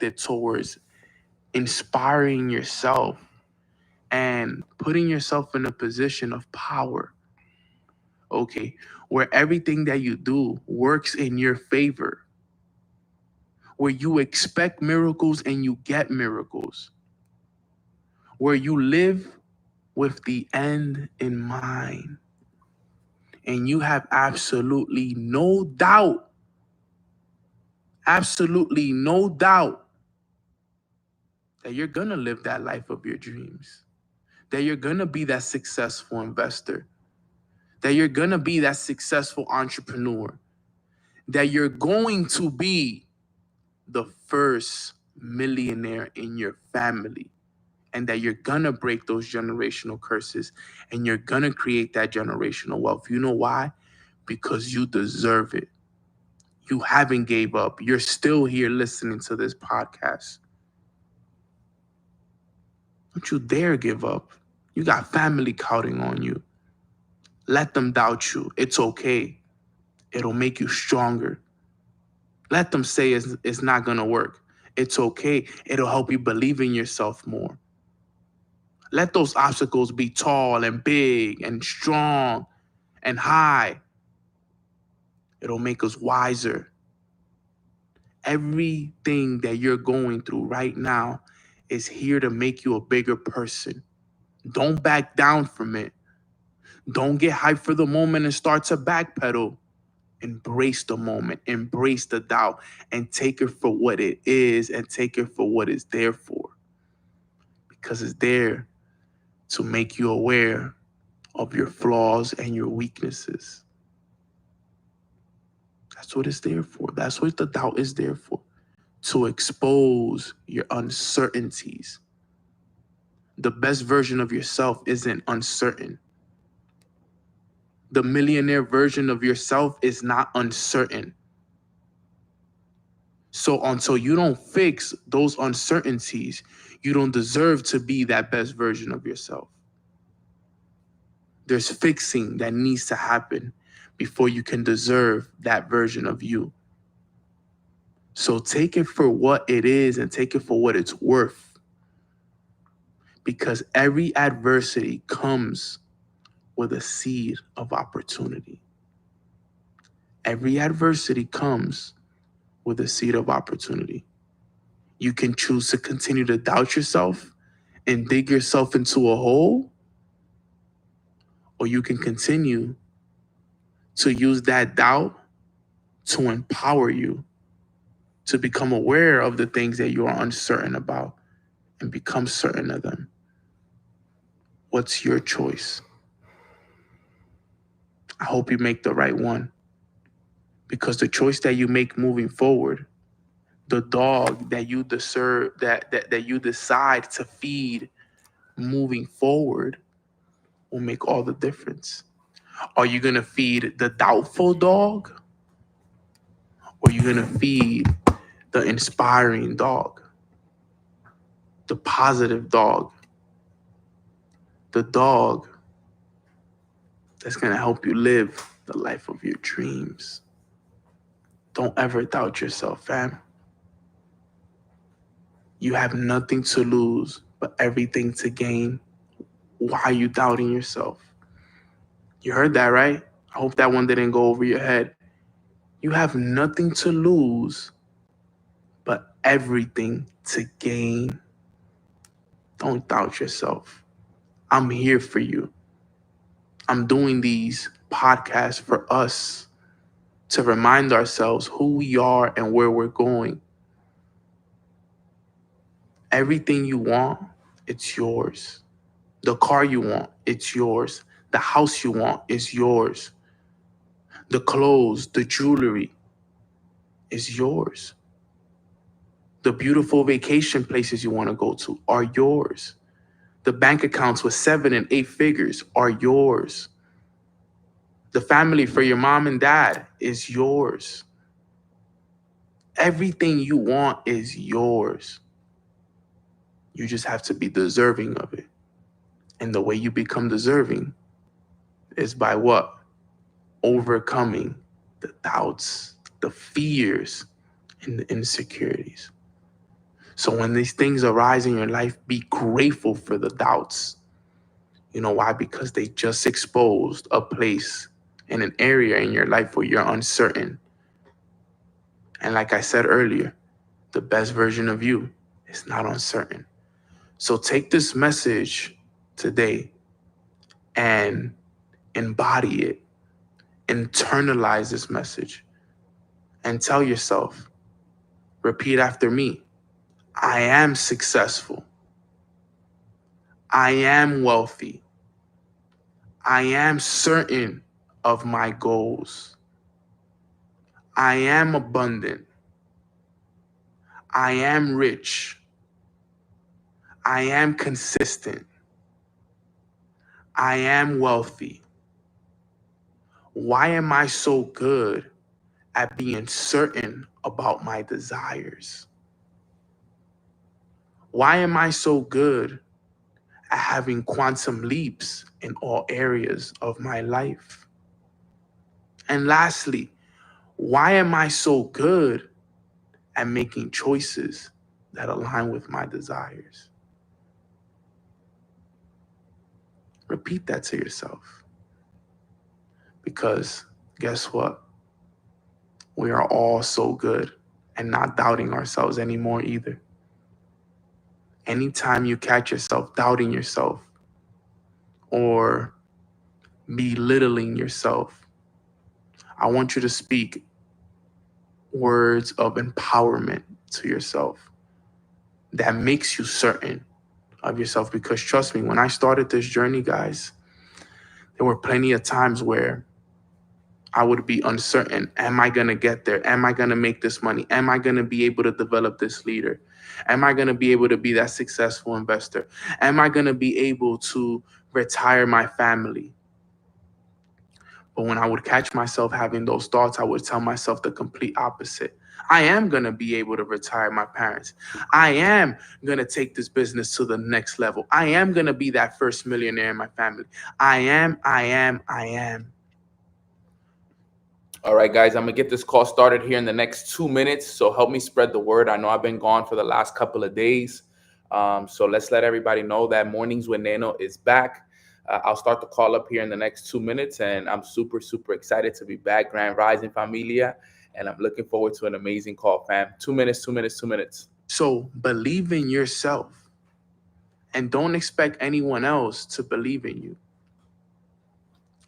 directed towards inspiring yourself and putting yourself in a position of power, okay, where everything that you do works in your favor, where you expect miracles and you get miracles, where you live with the end in mind, and you have absolutely no doubt that you're gonna live that life of your dreams, that you're gonna be that successful investor, that you're gonna be that successful entrepreneur, that you're going to be the first millionaire in your family, and that you're gonna break those generational curses and you're gonna create that generational wealth. You know why? Because you deserve it. You haven't gave up. You're still here listening to this podcast. Don't you dare give up. You got family counting on you. Let them doubt you. It's okay. It'll make you stronger. Let them say it's not going to work. It's okay. It'll help you believe in yourself more. Let those obstacles be tall and big and strong and high. It'll make us wiser. Everything that you're going through right now is here to make you a bigger person. Don't back down from it. Don't get hyped for the moment and start to backpedal. Embrace the moment, embrace the doubt, and take it for what it is and take it for what it's there for. Because it's there to make you aware of your flaws and your weaknesses. That's what it's there for. That's what the doubt is there for. To expose your uncertainties. The best version of yourself isn't uncertain. The millionaire version of yourself is not uncertain. So until you don't fix those uncertainties, you don't deserve to be that best version of yourself. There's fixing that needs to happen before you can deserve that version of you. So take it for what it is and take it for what it's worth. Because every adversity comes with a seed of opportunity. Every adversity comes with a seed of opportunity. You can choose to continue to doubt yourself and dig yourself into a hole, or you can continue to use that doubt to empower you to become aware of the things that you are uncertain about and become certain of them. What's your choice? I hope you make the right one, because the choice that you make moving forward, the dog that you deserve, that you decide to feed moving forward, will make all the difference. Are you going to feed the doubtful dog, or are you going to feed the inspiring dog, the positive dog, the dog that's going to help you live the life of your dreams? Don't ever doubt yourself, fam. You have nothing to lose, but everything to gain. Why are you doubting yourself? You heard that, right? I hope that one didn't go over your head. You have nothing to lose, but everything to gain. Don't doubt yourself. I'm here for you. I'm doing these podcasts for us to remind ourselves who we are and where we're going. Everything you want, it's yours. The car you want, it's yours. The house you want is yours. The clothes, the jewelry is yours. The beautiful vacation places you want to go to are yours. The bank accounts with 7 and 8 figures are yours. The family for your mom and dad is yours. Everything you want is yours. You just have to be deserving of it. And the way you become deserving is by what? Overcoming the doubts, the fears, and the insecurities. So when these things arise in your life, be grateful for the doubts. You know why? Because they just exposed a place in an area in your life where you're uncertain. And like I said earlier, the best version of you is not uncertain. So take this message today and embody it, internalize this message, and tell yourself, repeat after me, I am successful. I am wealthy. I am certain of my goals. I am abundant. I am rich. I am consistent. I am wealthy. Why am I so good at being certain about my desires? Why am I so good at having quantum leaps in all areas of my life? And lastly, why am I so good at making choices that align with my desires? Repeat that to yourself. Because guess what? We are all so good and not doubting ourselves anymore either. Anytime you catch yourself doubting yourself or belittling yourself, I want you to speak words of empowerment to yourself that makes you certain of yourself. Because trust me, when I started this journey, guys, there were plenty of times where I would be uncertain. Am I going to get there? Am I going to make this money? Am I going to be able to develop this leader? Am I going to be able to be that successful investor? Am I going to be able to retire my family? But when I would catch myself having those thoughts, I would tell myself the complete opposite. I am going to be able to retire my parents. I am going to take this business to the next level. I am going to be that first millionaire in my family. I am. All right, guys, I'm going to get this call started here in the next 2 minutes. So help me spread the word. I know I've been gone for the last couple of days. So let's let everybody know that Mornings with Nano is back. I'll start the call up here in the next 2 minutes, and I'm super, super excited to be back. Grand Rising Familia, and I'm looking forward to an amazing call, fam. 2 minutes. So believe in yourself, and don't expect anyone else to believe in you,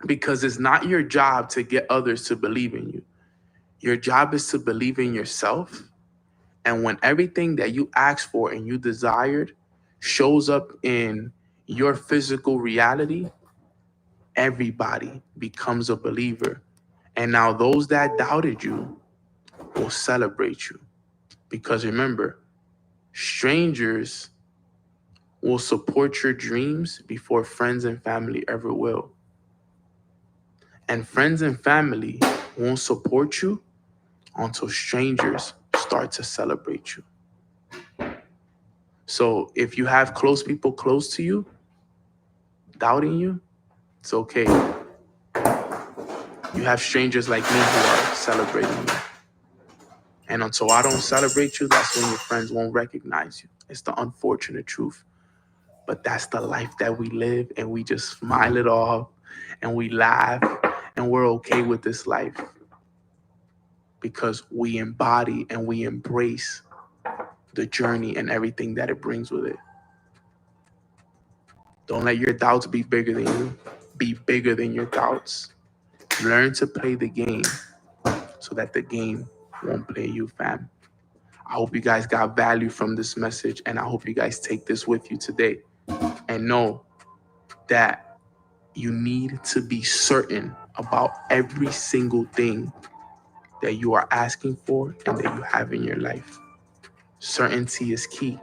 because it's not your job to get others to believe in you. Your job is to believe in yourself, and when everything that you asked for and you desired shows up in your physical reality, everybody becomes a believer. And now those that doubted you will celebrate you. Because remember, strangers will support your dreams before friends and family ever will. And friends and family won't support you until strangers start to celebrate you. So if you have close people close to you doubting you, it's okay. You have strangers like me who are celebrating you. And until I don't celebrate you, that's when your friends won't recognize you. It's the unfortunate truth. But that's the life that we live, and we just smile it off and we laugh and we're okay with this life because we embody and we embrace the journey and everything that it brings with it. Don't let your doubts be bigger than you. Be bigger than your doubts. Learn to play the game so that the game won't play you, fam. I hope you guys got value from this message, and I hope you guys take this with you today and know that you need to be certain about every single thing that you are asking for and that you have in your life. Certainty is key,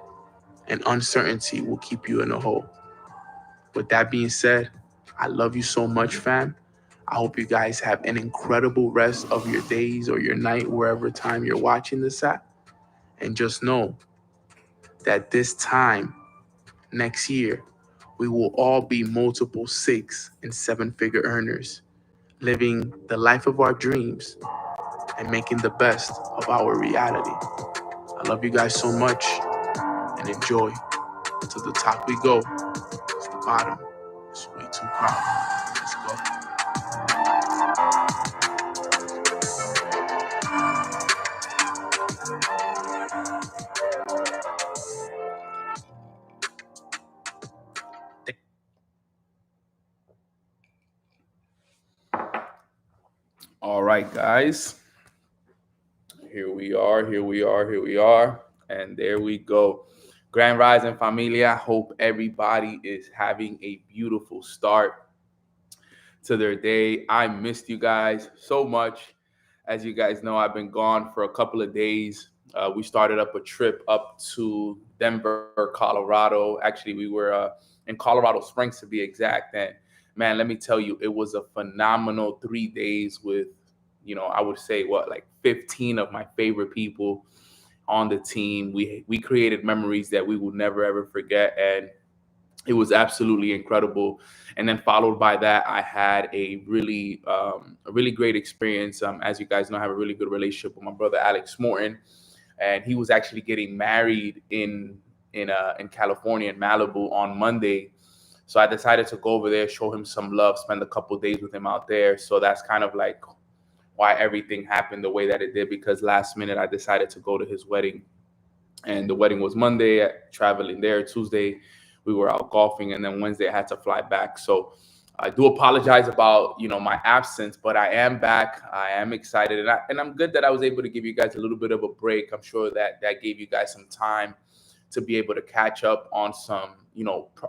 and uncertainty will keep you in a hole. With that being said, I love you so much, fam. I hope you guys have an incredible rest of your days or your night, wherever time you're watching this at. And just know that this time next year, we will all be multiple 6- and 7-figure earners, living the life of our dreams and making the best of our reality. I love you guys so much. and enjoy. To the top we go. To the bottom, it's way too crowded. Let's go. All right, guys. Here we are, here we are, here we are. And there we go. Grand Rising Familia. Hope everybody is having a beautiful start to their day. I missed you guys so much. As you guys know, I've been gone for a couple of days. We started up a trip up to Denver, Colorado. Actually, we were in Colorado Springs to be exact. And man, let me tell you, it was a phenomenal 3 days with, I would say like 15 of my favorite people on the team. We created memories that we will never ever forget, and it was absolutely incredible. And then followed by that, I had a really great experience. As you guys know, I have a really good relationship with my brother Alex Morton, and he was actually getting married in California, in Malibu, on Monday. So I decided to go over there, show him some love, spend a couple of days with him out there. So that's kind of like why everything happened the way that it did, because last minute I decided to go to his wedding. And the wedding was Monday, traveling there. Tuesday, we were out golfing, and then Wednesday I had to fly back. So I do apologize about my absence, but I am back. I am excited, and I'm good that I was able to give you guys a little bit of a break. I'm sure that gave you guys some time to be able to catch up on some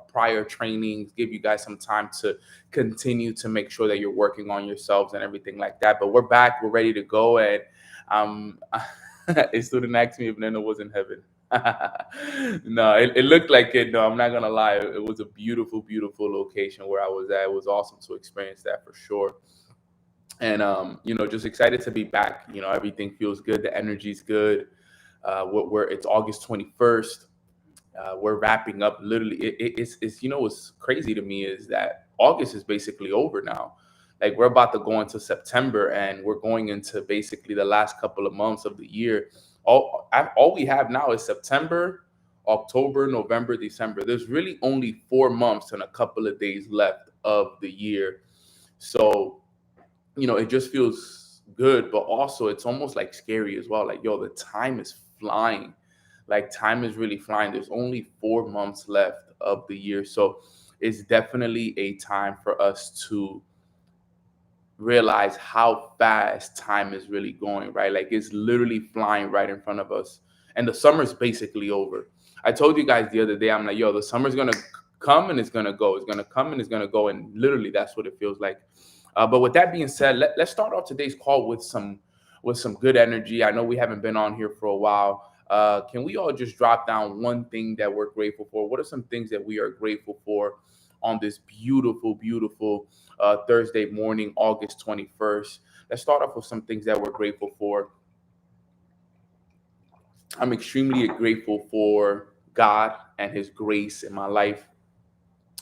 prior trainings, give you guys some time to continue to make sure that you're working on yourselves and everything like that. But we're back, we're ready to go, and a student asked me if Nana was in heaven. No, it looked like it. No, I'm not gonna lie. It was a beautiful, beautiful location where I was at. It was awesome to experience that for sure. And just excited to be back. Everything feels good. The energy's good. It's August 21st. We're wrapping up. Literally, it's what's crazy to me is that August is basically over now. Like, we're about to go into September, and we're going into basically the last couple of months of the year. All we have now is September, October, November, December. There's really only 4 months and a couple of days left of the year. So, it just feels good, but also it's almost like scary as well. Like, yo, the time is flying. Like, time is really flying. There's only 4 months left of the year. So it's definitely a time for us to realize how fast time is really going, right? Like, it's literally flying right in front of us. And the summer's basically over. I told you guys the other day, I'm like, yo, the summer's going to come and it's going to go. It's going to come and it's going to go. And literally that's what it feels like. But with that being said, let's start off today's call with some good energy. I know we haven't been on here for a while. Can we all just drop down one thing that we're grateful for? What are some things that we are grateful for on this beautiful, beautiful Thursday morning, August 21st? Let's start off with some things that we're grateful for. I'm extremely grateful for God and His grace in my life.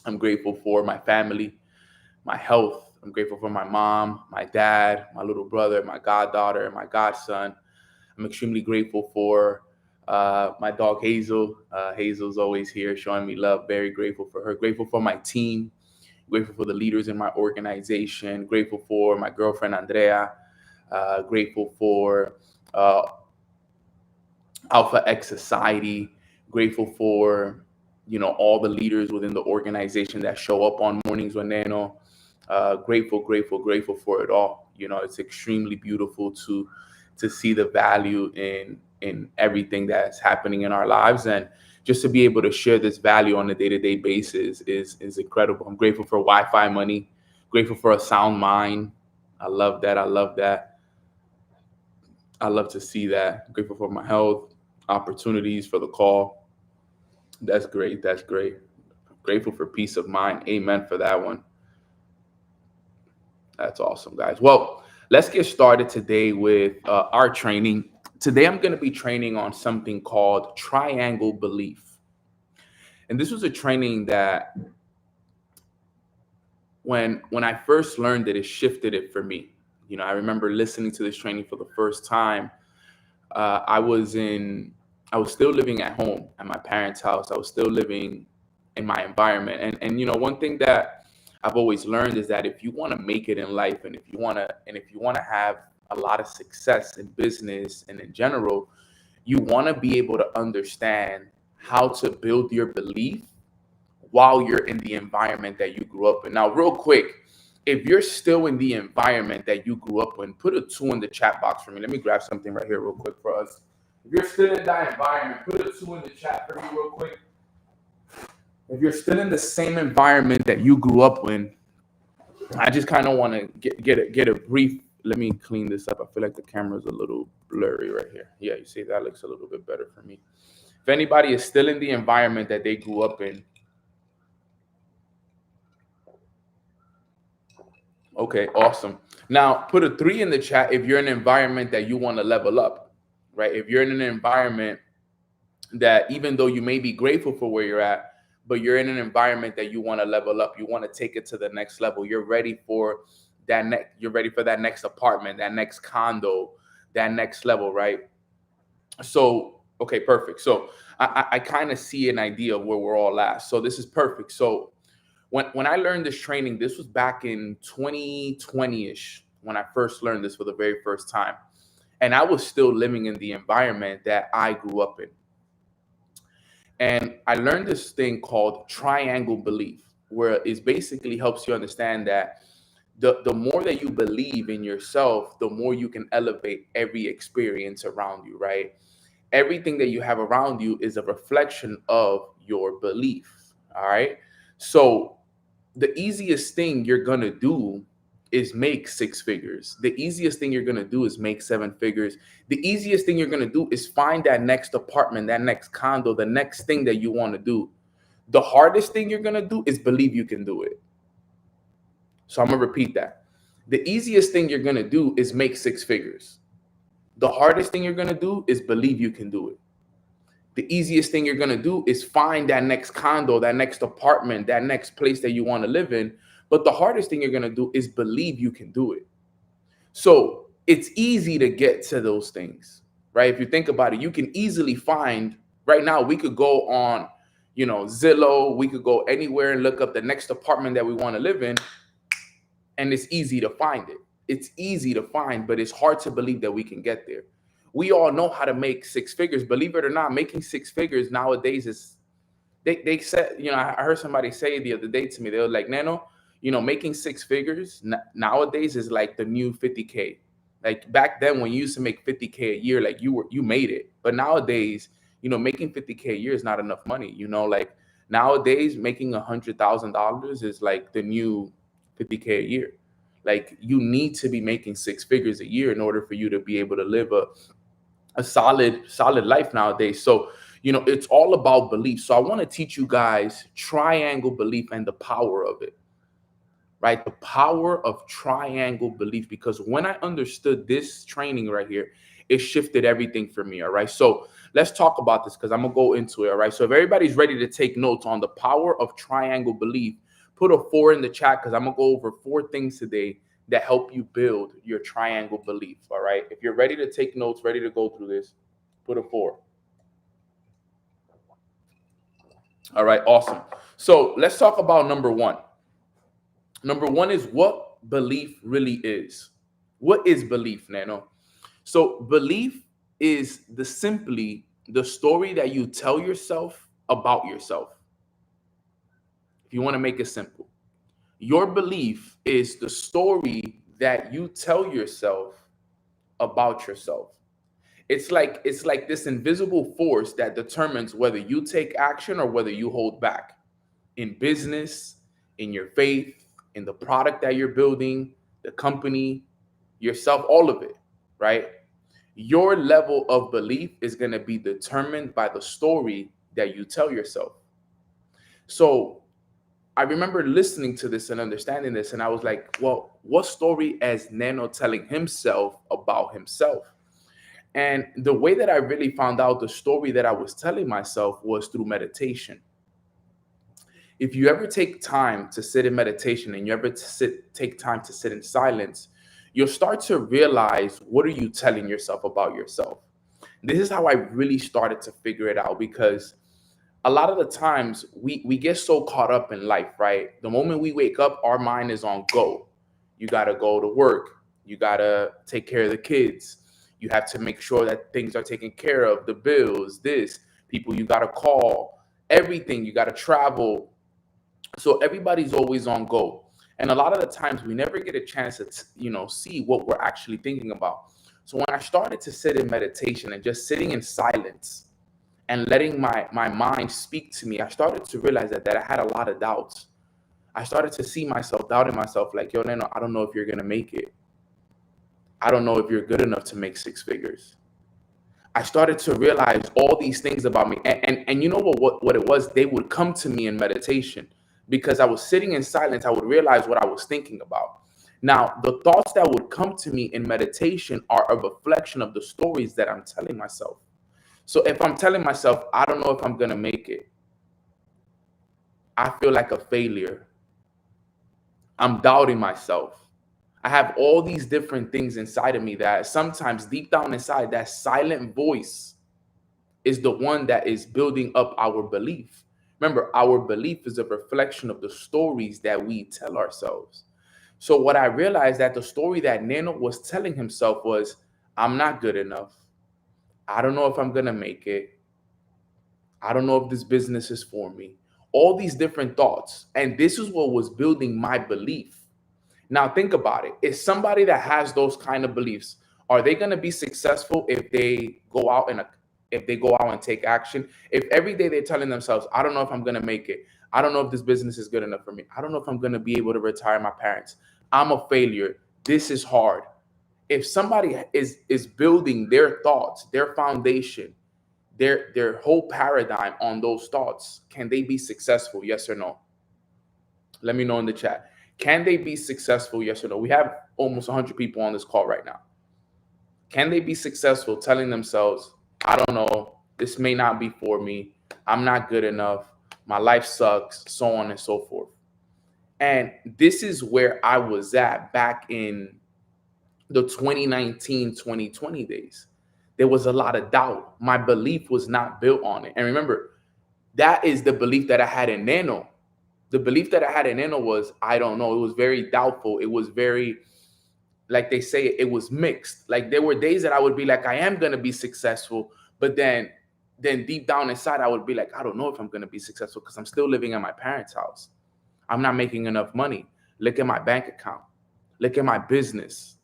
I'm grateful for my family, my health. I'm grateful for my mom, my dad, my little brother, my goddaughter, and my godson. I'm extremely grateful for my dog Hazel. Hazel's always here showing me love. Very grateful for her. Grateful for my team. Grateful for the leaders in my organization. Grateful for my girlfriend Andrea. Grateful for Alpha X Society. Grateful for all the leaders within the organization that show up on Mornings with Nano. Grateful for it all. It's extremely beautiful to see the value in everything that's happening in our lives, and just to be able to share this value on a day-to-day basis is incredible. I'm grateful for Wi-Fi money, grateful for a sound mind. I love that. I love to see that. I'm grateful for my health, opportunities for the call. That's great. Grateful for peace of mind. Amen for that one. That's awesome, guys. Well, let's get started today with our training. Today, I'm going to be training on something called triangle belief. And this was a training that when I first learned it shifted it for me. I remember listening to this training for the first time. I was in I was still living at home at my parents' house. I was still living in my environment. And one thing that I've always learned is that if you want to make it in life, and if you want to have a lot of success in business and in general, you want to be able to understand how to build your belief while you're in the environment that you grew up in. Now, real quick, if you're still in the environment that you grew up in, put a 2 in the chat box for me. Let me grab something right here real quick for us. If you're still in that environment, put a 2 in the chat for me real quick. If you're still in the same environment that you grew up in, I just kind of want to get a brief. Let me clean this up. I feel like the camera's a little blurry right here. Yeah, you see that looks a little bit better for me. If anybody is still in the environment that they grew up in, okay, awesome. Now put a 3 in the chat if you're in an environment that you want to level up, right? If you're in an environment that even though you may be grateful for where you're at, but you're in an environment that you want to level up, you want to take it to the next level. You're ready for you're ready for that next apartment, that next condo, that next level, right? So, okay, perfect. So I kind of see an idea of where we're all at. So this is perfect. So when I learned this training, this was back in 2020-ish when I first learned this for the very first time. And I was still living in the environment that I grew up in. And I learned this thing called triangle belief, where it basically helps you understand that the more that you believe in yourself, the more you can elevate every experience around you, right? Everything that you have around you is a reflection of your belief. All right. So the easiest thing you're going to do is make 6 figures. The easiest thing you're going to do is make 7 figures. The easiest thing you're going to do is find that next apartment, that next condo, the next thing that you want to do. The hardest thing you're going to do is believe you can do it. So I'm going to repeat that. The easiest thing you're going to do is make 6 figures. The hardest thing you're going to do is believe you can do it. The easiest thing you're going to do is find that next condo, that next apartment, that next place that you want to live in. But the hardest thing you're going to do is believe you can do it. So it's easy to get to those things, right? If you think about it, you can easily find right now, we could go on, Zillow, we could go anywhere and look up the next apartment that we want to live in. And it's easy to find it. It's easy to find, but it's hard to believe that we can get there. We all know how to make 6 figures. Believe it or not, making 6 figures nowadays is, they said, I heard somebody say the other day to me, they were like, Nano, making 6 figures nowadays is like the new 50K. Like back then when you used to make 50K a year, like you made it. But nowadays, making 50K a year is not enough money. Like nowadays making $100,000 is like the new 50K a year. Like you need to be making 6 figures a year in order for you to be able to live a solid life nowadays. So, it's all about belief. So I want to teach you guys triangle belief and the power of it, right? The power of triangle belief, because when I understood this training right here, it shifted everything for me. All right. So let's talk about this because I'm going to go into it. All right. So if everybody's ready to take notes on the power of triangle belief, put a 4 in the chat because I'm going to go over 4 things today that help you build your triangle belief. All right. If you're ready to take notes, ready to go through this, put a 4. All right. Awesome. So let's talk about number 1. Number 1 is what belief really is. What is belief, Nano? So belief is simply the story that you tell yourself about yourself. If you want to make it simple, your belief is the story that you tell yourself about yourself. It's like this invisible force that determines whether you take action or whether you hold back in business, in your faith, in the product that you're building, the company, yourself, all of it, right? Your level of belief is going to be determined by the story that you tell yourself. So I remember listening to this and understanding this, and I was like, well, what story is Nano telling himself about himself? And the way that I really found out the story that I was telling myself was through meditation. If you ever take time to sit in meditation and you ever take time to sit in silence, you'll start to realize, what are you telling yourself about yourself? This is how I really started to figure it out, because a lot of the times we get so caught up in life, right? The moment we wake up, our mind is on go. You got to go to work. You got to take care of the kids. You have to make sure that things are taken care of, the bills, this, people you got to call, everything. You got to travel. So everybody's always on go. And a lot of the times we never get a chance to, see what we're actually thinking about. So when I started to sit in meditation and just sitting in silence, and letting my mind speak to me, I started to realize that I had a lot of doubts. I started to see myself doubting myself, like, yo, Neno, I don't know if you're gonna make it. I don't know if you're good enough to make six figures. I started to realize all these things about me. And you know what it was? They would come to me in meditation, because I was sitting in silence. I would realize what I was thinking about. Now, the thoughts that would come to me in meditation are a reflection of the stories that I'm telling myself. So if I'm telling myself, I don't know if I'm going to make it, I feel like a failure. I'm doubting myself. I have all these different things inside of me that sometimes deep down inside, that silent voice is the one that is building up our belief. Remember, our belief is a reflection of the stories that we tell ourselves. So what I realized, that the story that Neno was telling himself was, I'm not good enough. I don't know if I'm going to make it. I don't know if this business is for me. All these different thoughts. And this is what was building my belief. Now think about it. Is somebody that has those kind of beliefs, are they going to be successful if they go out and take action? If every day they're telling themselves, I don't know if I'm going to make it. I don't know if this business is good enough for me. I don't know if I'm going to be able to retire my parents. I'm a failure. This is hard. If somebody is building their thoughts, their foundation, their whole paradigm on those thoughts, can they be successful? Yes or no? Let me know in the chat. Can they be successful? Yes or no? We have almost 100 people on this call right now. Can they be successful telling themselves, I don't know, this may not be for me, I'm not good enough, my life sucks, so on and so forth? And this is where I was at back in the 2019, 2020 days. There was a lot of doubt. My belief was not built on it. And remember, that is the belief that I had in Neno. The belief that I had in Neno was, I don't know. It was very doubtful. It was very, like they say, it was mixed. Like there were days that I would be like, I am going to be successful. But then deep down inside, I would be like, I don't know if I'm going to be successful, because I'm still living at my parents' house. I'm not making enough money. Look at my bank account. Look at my business.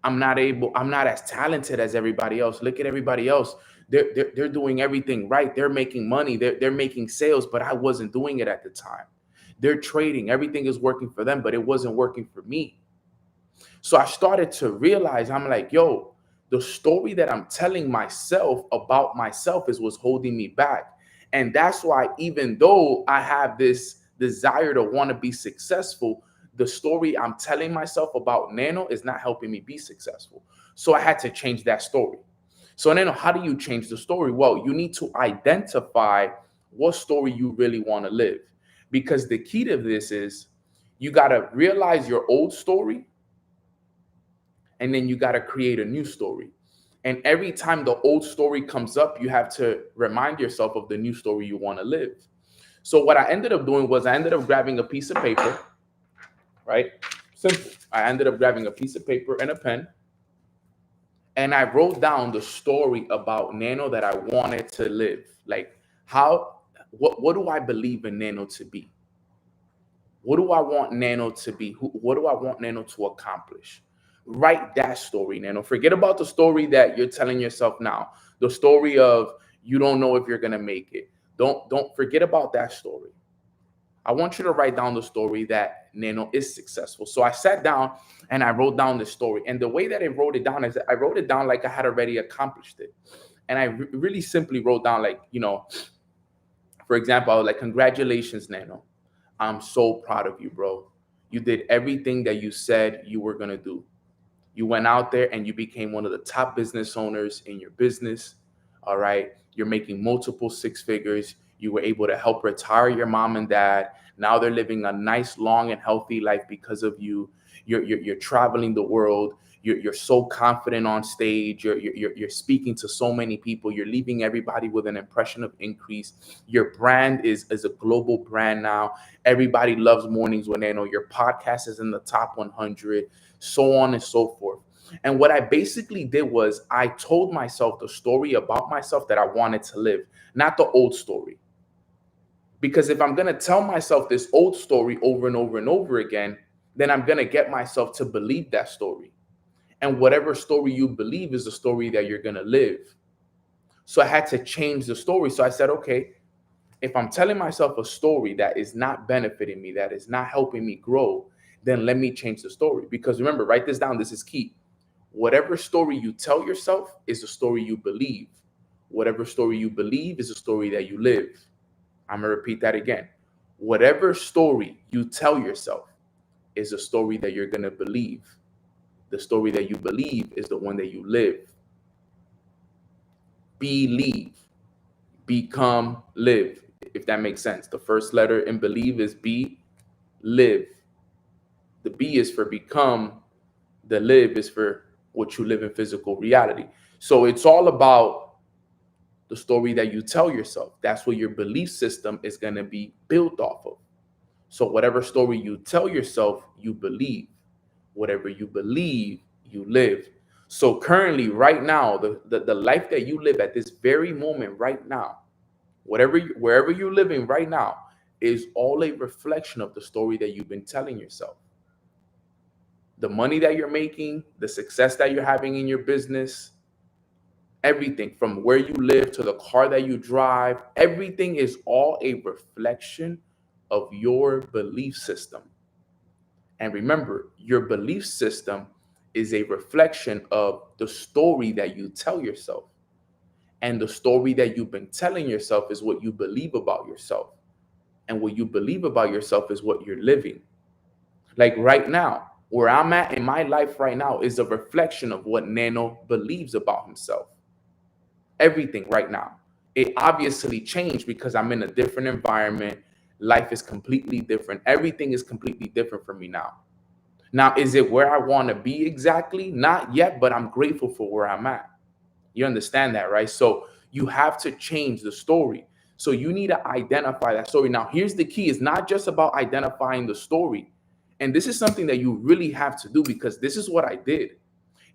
I'm not as talented as everybody else. Look at everybody else. They're doing everything right. They're making money. They're making sales, but I wasn't doing it at the time. They're trading. Everything is working for them, but it wasn't working for me. So I started to realize, I'm like, yo, the story that I'm telling myself about myself is what's holding me back. And that's why, even though I have this desire to want to be successful, the story I'm telling myself about Neno is not helping me be successful. So I had to change that story. So Neno, how do you change the story? Well, you need to identify what story you really want to live. Because the key to this is, you got to realize your old story, and then you got to create a new story. And every time the old story comes up, you have to remind yourself of the new story you want to live. So what I ended up doing was, I ended up grabbing a piece of paper, right? Simple. I ended up grabbing a piece of paper and a pen, and I wrote down the story about Neno that I wanted to live. Like, what do I believe in Neno to be? What do I want Neno to be? What do I want Neno to accomplish? Write that story, Neno. Forget about the story that you're telling yourself now. The story of, you don't know if you're gonna make it. Don't forget about that story. I want you to write down the story that Neno is successful. So I sat down and I wrote down the story. And the way that I wrote it down is, I wrote it down like I had already accomplished it. And I really simply wrote down, like, for example, I was like, congratulations, Neno. I'm so proud of you, bro. You did everything that you said you were going to do. You went out there and you became one of the top business owners in your business. All right. You're making multiple six figures. You were able to help retire your mom and dad. Now they're living a nice, long, and healthy life because of you. You're traveling the world. you're so confident on stage. You're speaking to so many people. You're leaving everybody with an impression of increase. Your brand is a global brand now. Everybody loves Mornings with Nano. Your podcast is in the top 100, so on and so forth. And what I basically did was I told myself the story about myself that I wanted to live, not the old story. Because if I'm going to tell myself this old story over and over and over again, then I'm going to get myself to believe that story. And whatever story you believe is the story that you're going to live. So I had to change the story. So I said, okay, if I'm telling myself a story that is not benefiting me, that is not helping me grow, then let me change the story. Because remember, write this down. This is key. Whatever story you tell yourself is the story you believe. Whatever story you believe is the story that you live. I'm going to repeat that again. Whatever story you tell yourself is the story that you're going to believe. The story that you believe is the one that you live. Believe, become, live, if that makes sense. The first letter in believe is B, live. The B is for become. The live is for what you live in physical reality. So it's all about the story that you tell yourself. That's what your belief system is going to be built off of. So whatever story you tell yourself, you believe. Whatever you believe, you live. So currently, right now, the life that you live at this very moment, right now, wherever you're living right now, is all a reflection of the story that you've been telling yourself. The money that you're making, the success that you're having in your business, everything from where you live to the car that you drive, everything is all a reflection of your belief system. And remember, your belief system is a reflection of the story that you tell yourself. And the story that you've been telling yourself is what you believe about yourself. And what you believe about yourself is what you're living. Like right now, where I'm at in my life right now is a reflection of what Nano believes about himself. Everything right now. It obviously changed because I'm in a different environment. Life is completely different. Everything is completely different for me now. Now, is it where I want to be exactly? Not yet, but I'm grateful for where I'm at. You understand that, right? So you have to change the story. So you need to identify that story. Now, here's the key. It's not just about identifying the story. And this is something that you really have to do because this is what I did.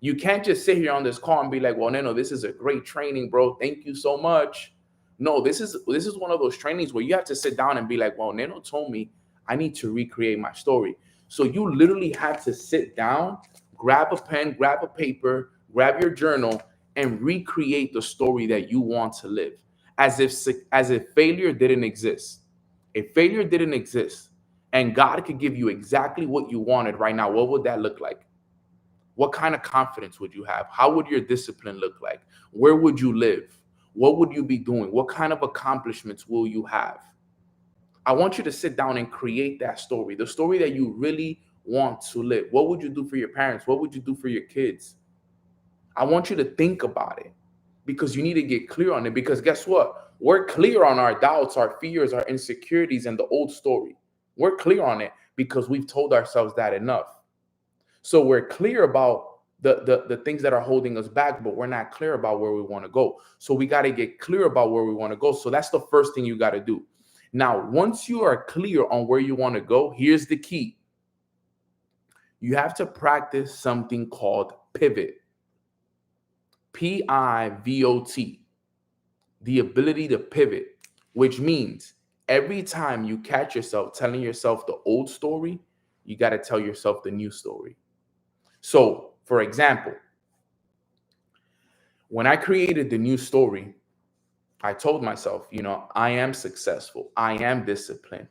You can't just sit here on this call and be like, well, no, this is a great training, bro. Thank you so much. No, this is one of those trainings where you have to sit down and be like, well, Nano told me I need to recreate my story. So you literally have to sit down, grab a pen, grab a paper, grab your journal, and recreate the story that you want to live as if failure didn't exist. If failure didn't exist and God could give you exactly what you wanted right now, what would that look like? What kind of confidence would you have? How would your discipline look like? Where would you live? What would you be doing? What kind of accomplishments will you have? I want you to sit down and create that story, the story that you really want to live. What would you do for your parents? What would you do for your kids? I want you to think about it because you need to get clear on it. Because guess what? We're clear on our doubts, our fears, our insecurities, and the old story. We're clear on it because we've told ourselves that enough. So we're clear about the things that are holding us back, but we're not clear about where we want to go. So we got to get clear about where we want to go. So that's the first thing you got to do. Now, once you are clear on where you want to go, here's the key. You have to practice something called pivot. Pivot. The ability to pivot, which means every time you catch yourself telling yourself the old story, you got to tell yourself the new story. So, for example, when I created the new story, I told myself, I am successful. I am disciplined.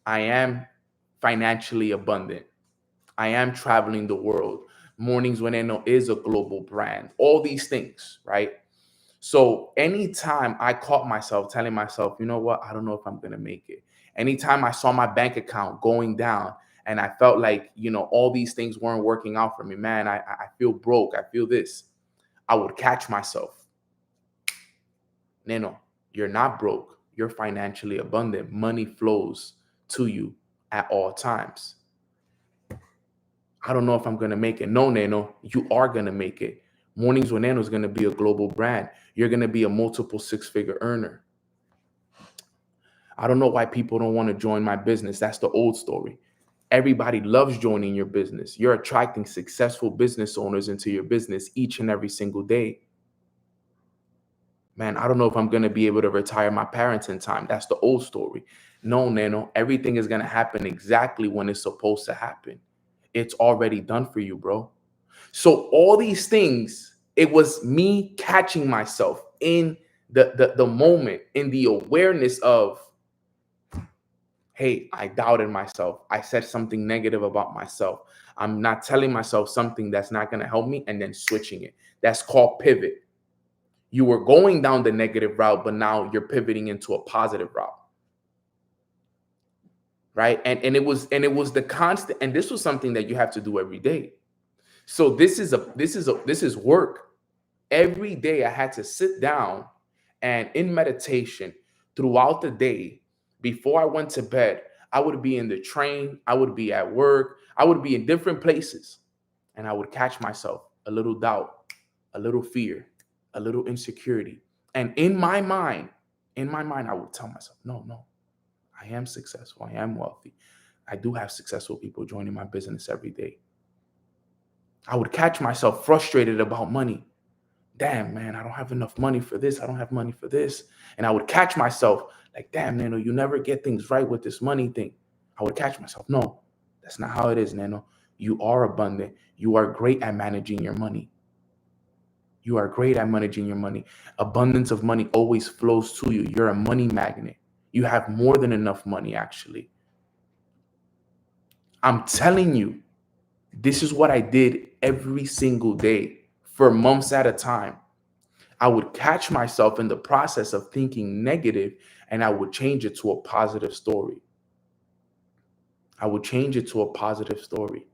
I am financially abundant. I am traveling the world. Mornings with Nano is a global brand. All these things, right? So anytime I caught myself telling myself, you know what, I don't know if I'm going to make it. Anytime I saw my bank account going down and I felt like, all these things weren't working out for me, man, I feel broke. I feel this. I would catch myself. Nano, you're not broke. You're financially abundant. Money flows to you at all times. I don't know if I'm going to make it. No, Nano, you are going to make it. Mornings with Nano is going to be a global brand. You're going to be a multiple six-figure earner. I don't know why people don't want to join my business. That's the old story. Everybody loves joining your business. You're attracting successful business owners into your business each and every single day. Man, I don't know if I'm going to be able to retire my parents in time. That's the old story. No, Nano, everything is going to happen exactly when it's supposed to happen. It's already done for you, bro. So all these things, it was me catching myself in the moment, in the awareness of, hey, I doubted myself. I said something negative about myself. I'm not telling myself something that's not going to help me and then switching it. That's called pivot. You were going down the negative route, but now you're pivoting into a positive route. Right? And it was the constant, and this was something that you have to do every day. So this is work. Every day I had to sit down and in meditation throughout the day, before I went to bed, I would be in the train, I would be at work, I would be in different places, and I would catch myself, a little doubt, a little fear, a little insecurity. And in my mind, I would tell myself, no, I am successful. I am wealthy. I do have successful people joining my business every day. I would catch myself frustrated about money. Damn, man, I don't have enough money for this. I don't have money for this. And I would catch myself like, damn, Nano, you never get things right with this money thing. I would catch myself. No, that's not how it is, Nano. You are abundant. You are great at managing your money. You are great at managing your money. Abundance of money always flows to you. You're a money magnet. You have more than enough money, actually. I'm telling you, this is what I did every single day for months at a time. I would catch myself in the process of thinking negative, and I would change it to a positive story. I would change it to a positive story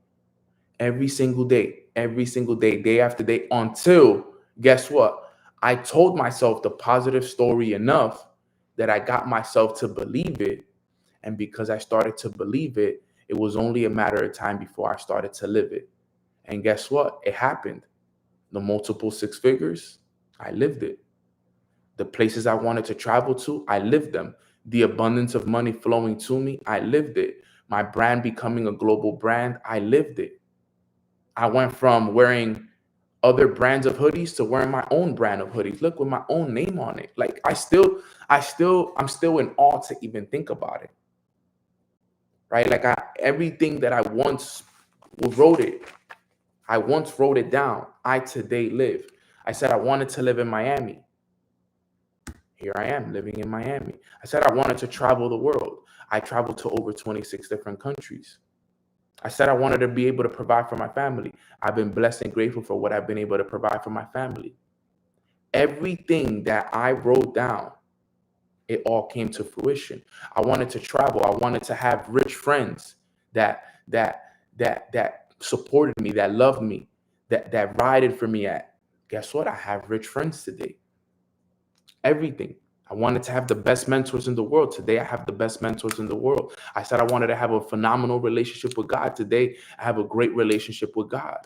every single day, day after day, until, guess what? I told myself the positive story enough that I got myself to believe it. And because I started to believe it, it was only a matter of time before I started to live it. And guess what? It happened. The multiple six figures, I lived it. The places I wanted to travel to, I lived them. The abundance of money flowing to me, I lived it. My brand becoming a global brand, I lived it. I went from wearing other brands of hoodies to wearing my own brand of hoodies. Look, with my own name on it. Like I'm still in awe to even think about it. Right? Like everything that I once wrote it. I once wrote it down. I today live. I said I wanted to live in Miami. Here I am living in Miami. I said I wanted to travel the world. I traveled to over 26 different countries. I said I wanted to be able to provide for my family. I've been blessed and grateful for what I've been able to provide for my family. Everything that I wrote down, it all came to fruition. I wanted to travel. I wanted to have rich friends that supported me, that loved me, that rided for me. Guess what? I have rich friends today. Everything. I wanted to have the best mentors in the world. Today, I have the best mentors in the world. I said I wanted to have a phenomenal relationship with God. Today, I have a great relationship with God.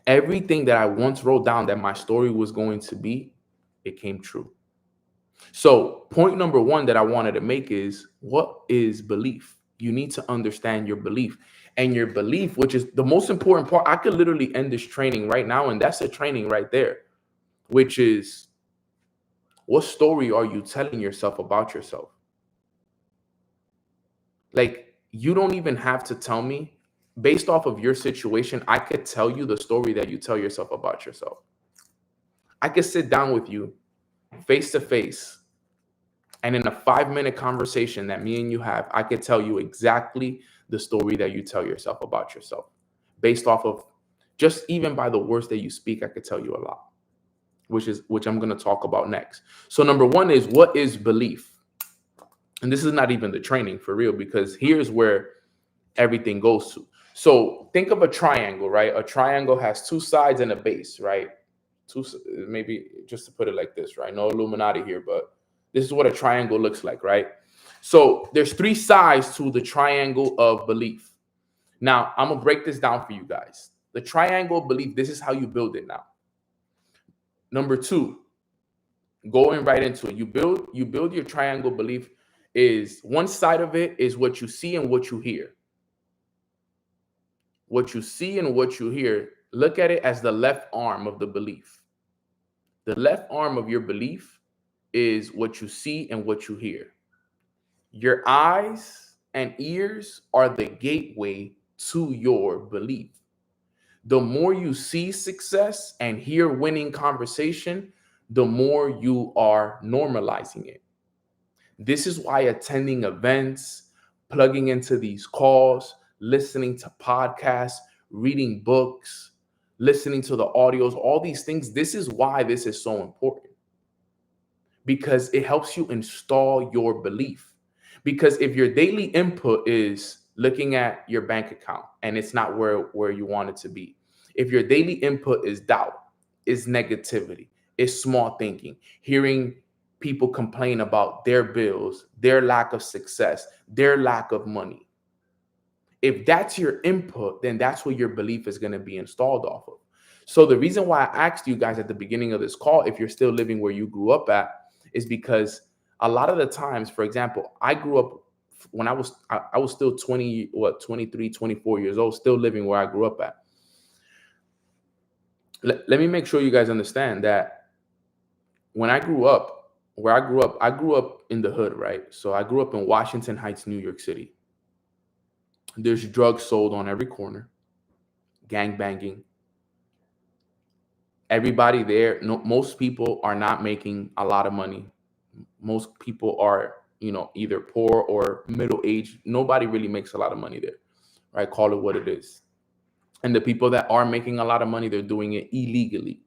Everything that I once wrote down that my story was going to be, it came true. So point number one that I wanted to make is, what is belief? You need to understand your belief. And your belief, which is the most important part. I could literally end this training right now, and that's a training right there, which is, what story are you telling yourself about yourself? Like, you don't even have to tell me. Based off of your situation, I could tell you the story that you tell yourself about yourself. I could sit down with you face to face, and in a 5-minute conversation that me and you have, I could tell you exactly the story that you tell yourself about yourself. Based off of just even by the words that you speak, I could tell you a lot, which I'm going to talk about next. So number one is, what is belief? And this is not even the training for real, because here's where everything goes to. So think of a triangle, right? A triangle has two sides and a base, right? Maybe just to put it like this, right? No Illuminati here, but this is what a triangle looks like, right? So there's three sides to the triangle of belief. Now, I'm going to break this down for you guys. The triangle belief, this is how you build it now. Number 2, going right into it. You build your triangle belief is one side of it is what you see and what you hear. What you see and what you hear, look at it as the left arm of the belief. The left arm of your belief is what you see and what you hear. Your eyes and ears are the gateway to your belief. The more you see success and hear winning conversation, the more you are normalizing it. This is why attending events, plugging into these calls, listening to podcasts, reading books, listening to the audios, all these things, this is why this is so important. Because it helps you install your belief. Because if your daily input is looking at your bank account and it's not where you want it to be, if your daily input is doubt, is negativity, is small thinking, hearing people complain about their bills, their lack of success, their lack of money, if that's your input, then that's where your belief is going to be installed off of. So the reason why I asked you guys at the beginning of this call, if you're still living where you grew up at, is because a lot of the times, for example, I grew up when I was still 23, 24 years old, still living where I grew up at. Let me make sure you guys understand that when I grew up, I grew up in the hood, right? So I grew up in Washington Heights, New York City. There's drugs sold on every corner, gang banging. Everybody there, most people are not making a lot of money. Most people are, either poor or middle-aged. Nobody really makes a lot of money there, right? Call it what it is. And the people that are making a lot of money, they're doing it illegally.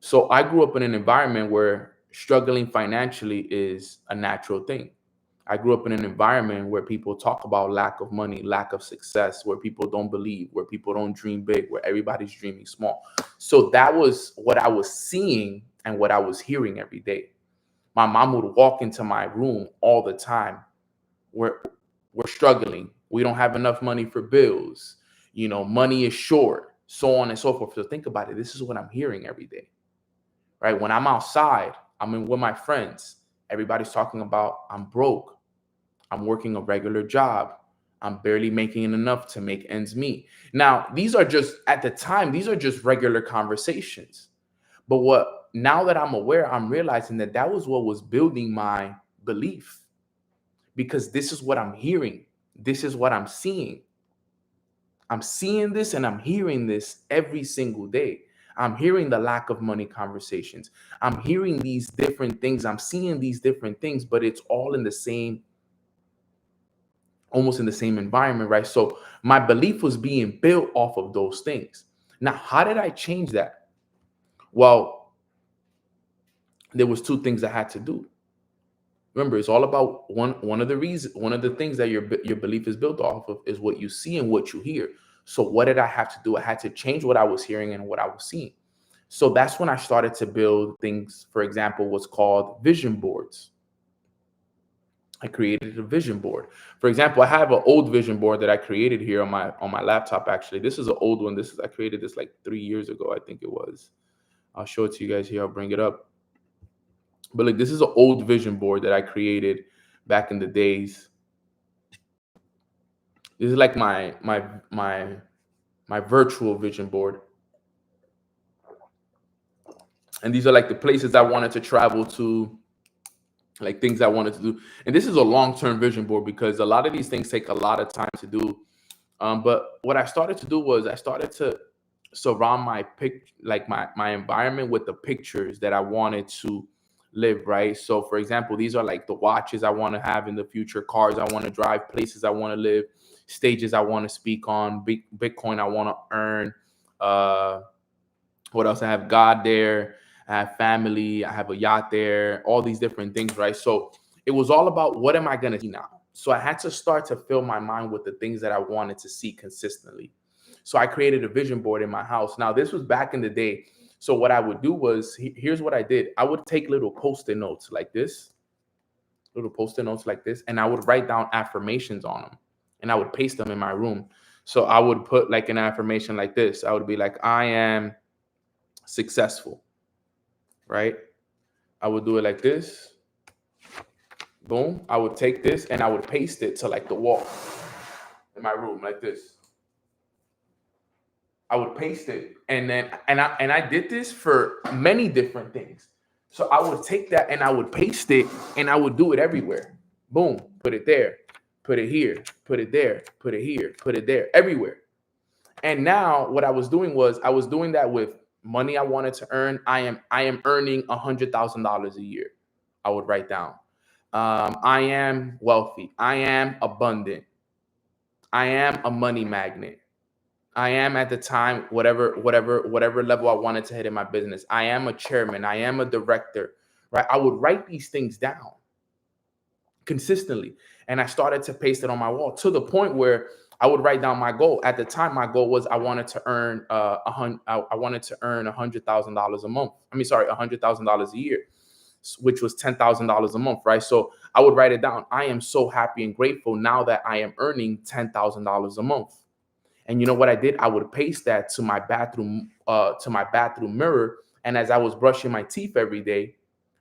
So I grew up in an environment where struggling financially is a natural thing. I grew up in an environment where people talk about lack of money, lack of success, where people don't believe, where people don't dream big, where everybody's dreaming small. So that was what I was seeing and what I was hearing every day. My mom would walk into my room all the time. We're struggling. We don't have enough money for bills. Money is short, so on and so forth. So think about it. This is what I'm hearing every day, right? When I'm outside, I'm with my friends. Everybody's talking about I'm broke. I'm working a regular job. I'm barely making enough to make ends meet. Now, at the time, these are just regular conversations. But now that I'm aware, I'm realizing that was what was building my belief. Because this is what I'm hearing. This is what I'm seeing. I'm seeing this and I'm hearing this every single day. I'm hearing the lack of money conversations. I'm hearing these different things. I'm seeing these different things, but it's all almost in the same environment, right? So my belief was being built off of those things. Now, how did I change that? Well, there was 2 things I had to do. Remember, it's all about one of the things that your belief is built off of is what you see and what you hear. So what did I have to do? I had to change what I was hearing and what I was seeing. So that's when I started to build things, for example, what's called vision boards. I created a vision board. For example, I have an old vision board that I created here on my laptop. Actually, this is an old one. I created this like 3 years ago, I think it was. I'll show it to you guys here. I'll bring it up. But like, this is an old vision board that I created back in the days. This is like my virtual vision board. And these are like the places I wanted to travel to, like things I wanted to do. And this is a long-term vision board because a lot of these things take a lot of time to do. But what I started to do was I started to surround my environment with the pictures that I wanted to live, right? So for example, these are like the watches I want to have in the future, cars I want to drive, places I want to live, stages I want to speak on, Bitcoin I want to earn. What else? I have God there. I have family. I have a yacht there. All these different things, right? So it was all about what am I going to see now? So I had to start to fill my mind with the things that I wanted to see consistently. So I created a vision board in my house. Now, this was back in the day. So what I would do was, here's what I did. I would take little Post-it notes like this, and I would write down affirmations on them, and I would paste them in my room. So I would put like an affirmation like this. I would be like, I am successful, right? I would do it like this. Boom. I would take this and I would paste it to like the wall in my room like this. I would paste it, and then I did this for many different things. So I would take that and I would paste it and I would do it everywhere. Boom, put it there, put it here, put it there, put it here, put it there, everywhere. And now what I was doing was I was doing that with money I wanted to earn. I am earning $100,000 a year. I would write down. I am wealthy. I am abundant. I am a money magnet. I am at the time whatever level I wanted to hit in my business. I am a chairman. I am a director. Right? I would write these things down consistently, and I started to paste it on my wall to the point where I would write down my goal. At the time, my goal was I wanted to earn $100,000 a month. $100,000 a year, which was $10,000 a month, right? So I would write it down. I am so happy and grateful now that I am earning $10,000 a month. And you know what I did? I would paste that to my bathroom mirror. And as I was brushing my teeth every day,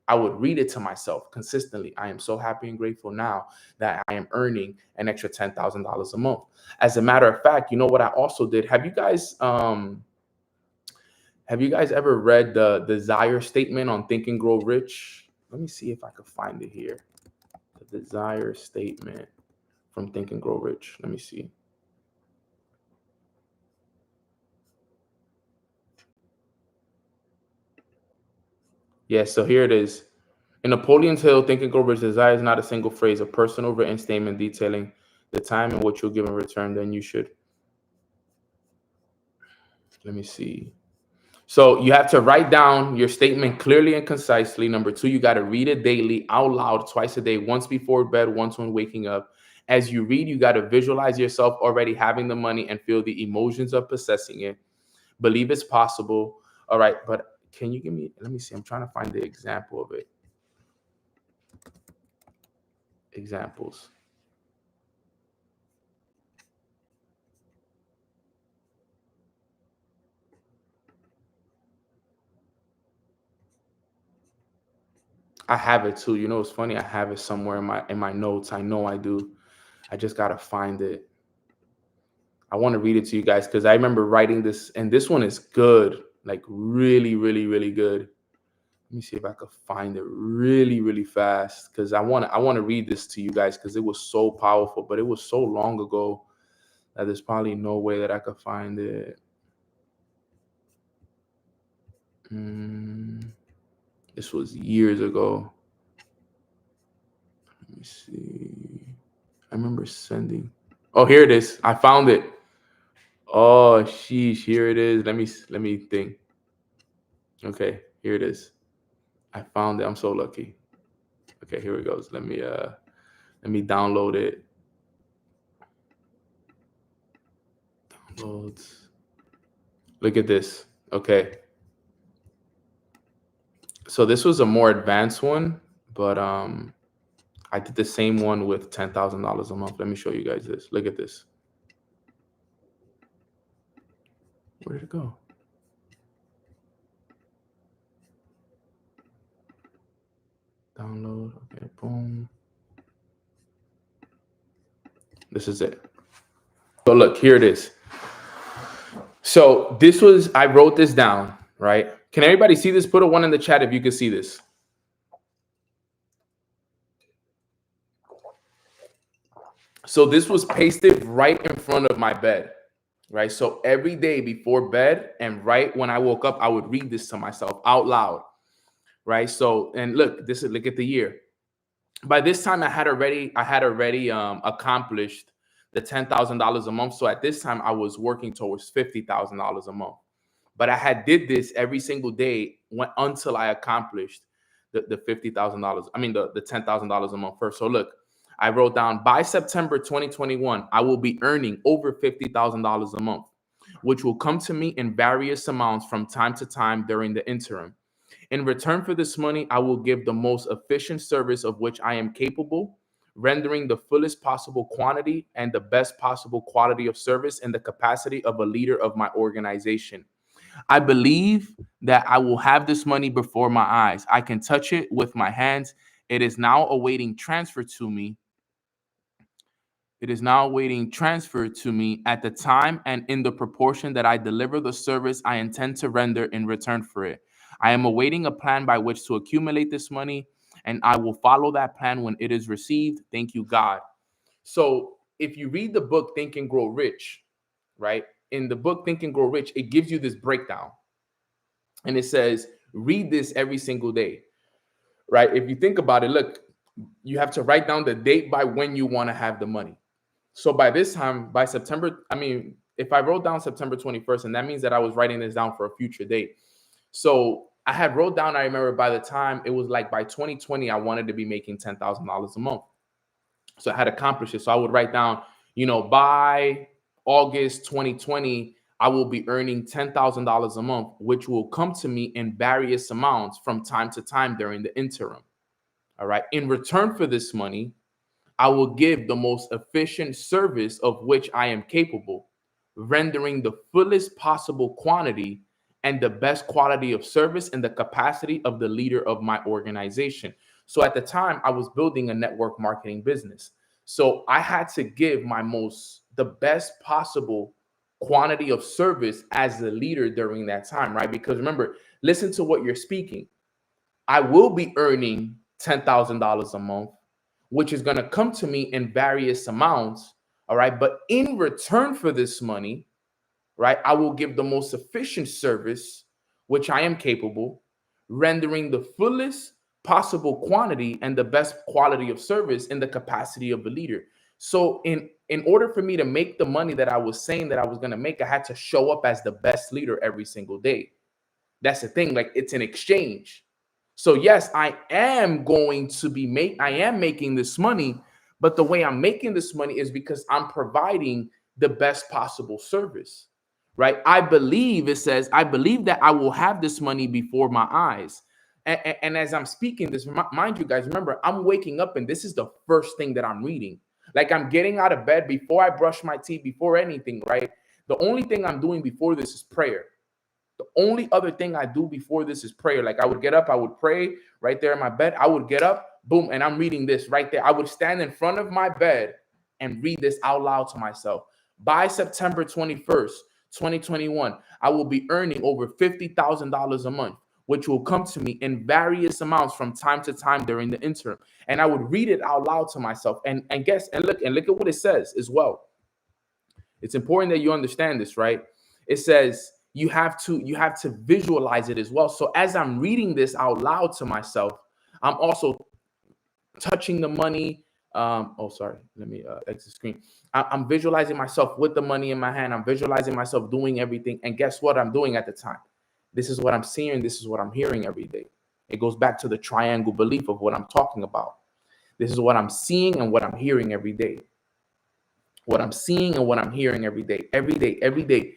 I would read it to myself consistently. I am so happy and grateful now that I am earning an extra $10,000 a month. As a matter of fact, you know what I also did? Have you guys ever read the desire statement on Think and Grow Rich? Let me see if I could find it here. The desire statement from Think and Grow Rich. Let me see. Yeah, so here it is. In Napoleon Hill, Think and Grow Rich, desire is not a single phrase, a personal written statement detailing the time and what you'll give in return. Then you should. Let me see. So you have to write down your statement clearly and concisely. Number 2, you got to read it daily out loud twice a day, once before bed, once when waking up. As you read, you got to visualize yourself already having the money and feel the emotions of possessing it. Believe it's possible. All right, but can you give me, let me see. I'm trying to find the example of it. Examples. I have it too. You know, it's funny. I have it somewhere in my notes. I know I do. I just gotta find it. I want to read it to you guys because I remember writing this, and this one is good, like really, really, really good. Let me see if I could find it really, really fast because I want to read this to you guys because it was so powerful, but it was so long ago that there's probably no way that I could find it. This was years ago. Let me see. I remember sending. Oh, here it is. I found it. Oh, sheesh. Here it is. Let me think. Okay, here it is. I found it. I'm so lucky. Okay, here it goes. Let me download it. Downloads. Look at this. Okay. So this was a more advanced one, but I did the same one with $10,000 a month. Let me show you guys this. Look at this. Where did it go? Download. Okay, boom. This is it. So look, here it is. So this was, I wrote this down, right? Can everybody see this? Put a 1 in the chat if you can see this. So this was pasted right in front of my bed, right? So every day before bed and right when I woke up, I would read this to myself out loud, right? So, and look at the year. By this time, I had already accomplished the $10,000 a month. So at this time, I was working towards $50,000 a month. But I had did this every single day until I accomplished the $50,000. I mean, the $10,000 a month first. So look, I wrote down by September 2021, I will be earning over $50,000 a month, which will come to me in various amounts from time to time during the interim. In return for this money, I will give the most efficient service of which I am capable, rendering the fullest possible quantity and the best possible quality of service in the capacity of a leader of my organization. I believe that I will have this money before my eyes. I can touch it with my hands. It is now awaiting transfer to me. It is now awaiting transfer to me at the time and in the proportion that I deliver the service I intend to render in return for it. I am awaiting a plan by which to accumulate this money, and I will follow that plan when it is received. Thank you, God. So if you read the book Think and Grow Rich, right? In the book Think and Grow Rich, it gives you this breakdown. And it says, read this every single day, right? If you think about it, look, you have to write down the date by when you want to have the money. So by this time, by September, if I wrote down September 21st, and that means that I was writing this down for a future date. So I had wrote down, I remember by the time it was like by 2020, I wanted to be making $10,000 a month. So I had accomplished it. So I would write down, by August 2020, I will be earning $10,000 a month, which will come to me in various amounts from time to time during the interim. All right. In return for this money, I will give the most efficient service of which I am capable, rendering the fullest possible quantity and the best quality of service in the capacity of the leader of my organization. So at the time, I was building a network marketing business. So I had to give the best possible quantity of service as the leader during that time, right? Because remember, listen to what you're speaking. I will be earning $10,000 a month, which is going to come to me in various amounts. All right. But in return for this money, right, I will give the most efficient service, which I am capable, rendering the fullest possible quantity and the best quality of service in the capacity of the leader. So in order for me to make the money that I was saying that I was going to make, I had to show up as the best leader every single day. That's the thing. Like, it's an exchange. So yes, I am making this money, but the way I'm making this money is because I'm providing the best possible service, right? I believe that I will have this money before my eyes. And as I'm speaking this, mind you guys, remember, I'm waking up and this is the first thing that I'm reading. Like, I'm getting out of bed before I brush my teeth, before anything, right? The only thing I'm doing before this is prayer. The only other thing I do before this is prayer. Like, I would get up, I would pray right there in my bed. I would get up, boom, and I'm reading this right there. I would stand in front of my bed and read this out loud to myself. By September 21st, 2021, I will be earning over $50,000 a month, which will come to me in various amounts from time to time during the interim. And I would read it out loud to myself and look at what it says as well. It's important that you understand this, right? It says, you have to visualize it as well. So as I'm reading this out loud to myself, I'm also touching the money. Let me exit screen. I'm visualizing myself with the money in my hand. I'm visualizing myself doing everything. And guess what I'm doing at the time? This is what I'm seeing. This is what I'm hearing every day. It goes back to the triangle belief of what I'm talking about. This is what I'm seeing and what I'm hearing every day. What I'm seeing and what I'm hearing every day, every day, every day.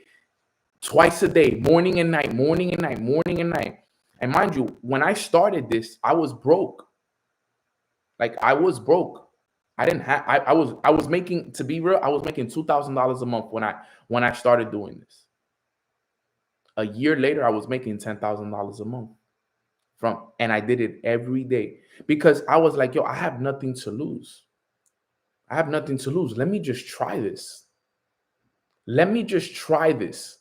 Twice a day, morning and night, morning and night, morning and night. And mind you, when I started this, I was broke. Like, I was broke. I was making, to be real, I was making $2,000 a month when I started doing this. A year later, I was making $10,000 a month and I did it every day because I was like, yo, I have nothing to lose. I have nothing to lose. Let me just try this. Let me just try this.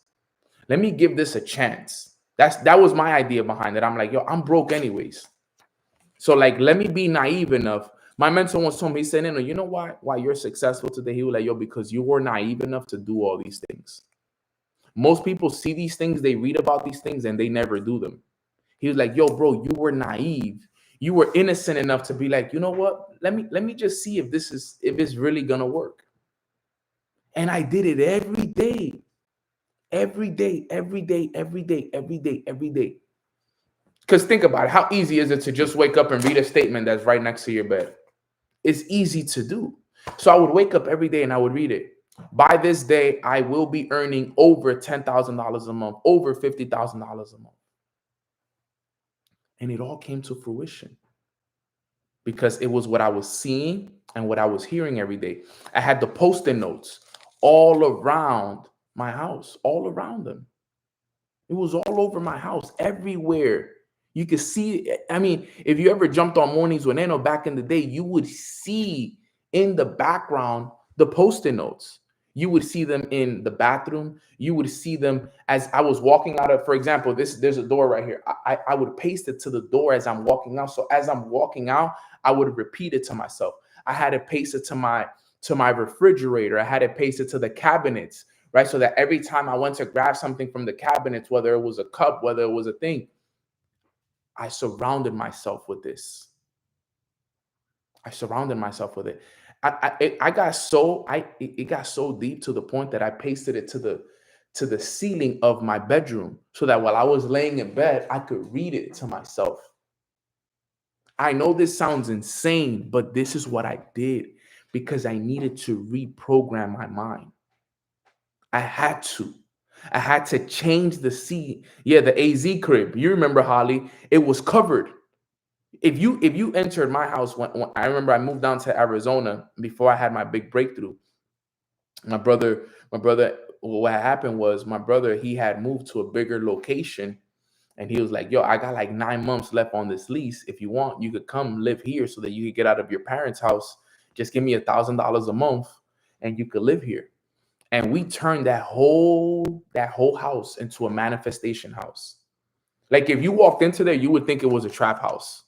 Let me give this a chance. That was my idea behind it. I'm like, yo, I'm broke anyways. So, like, let me be naive enough. My mentor once told me, he said, no, you know why you're successful today? He was like, yo, because you were naive enough to do all these things. Most people see these things, they read about these things, and they never do them. He was like, yo, bro, you were naive. You were innocent enough to be like, you know what? Let me just see if it's really gonna work. And I did it every day. Every day, every day, every day, every day, every day. Because think about it. How easy is it to just wake up and read a statement that's right next to your bed? It's easy to do. So I would wake up every day and I would read it. By this day, I will be earning over $10,000 a month, over $50,000 a month. And it all came to fruition because it was what I was seeing and what I was hearing every day. I had the post-it notes all around my house, all around them. It was all over my house, everywhere. You could see, I mean, if you ever jumped on Mornings with Nano back in the day, you would see in the background the post-it notes. You would see them in the bathroom. You would see them as I was walking out of, for example, there's a door right here. I would paste it to the door as I'm walking out. So as I'm walking out, I would repeat it to myself. I had to paste it to my refrigerator. I had to paste it to the cabinets, right? So that every time I went to grab something from the cabinets, whether it was a cup, whether it was a thing, I surrounded myself with this. I surrounded myself with it. It got so deep to the point that I pasted it to the ceiling of my bedroom so that while I was laying in bed, I could read it to myself. I know this sounds insane, but this is what I did because I needed to reprogram my mind. I had to. I had to change the C. Yeah, the AZ crib. You remember, Holly? It was covered. If you entered my house when I remember I moved down to Arizona before I had my big breakthrough. My brother, what happened was my brother, he had moved to a bigger location and he was like, yo, I got like 9 months left on this lease. If you want, you could come live here so that you could get out of your parents' house. Just give me $1,000 a month and you could live here. And we turned that whole house into a manifestation house. Like if you walked into there, you would think it was a trap house.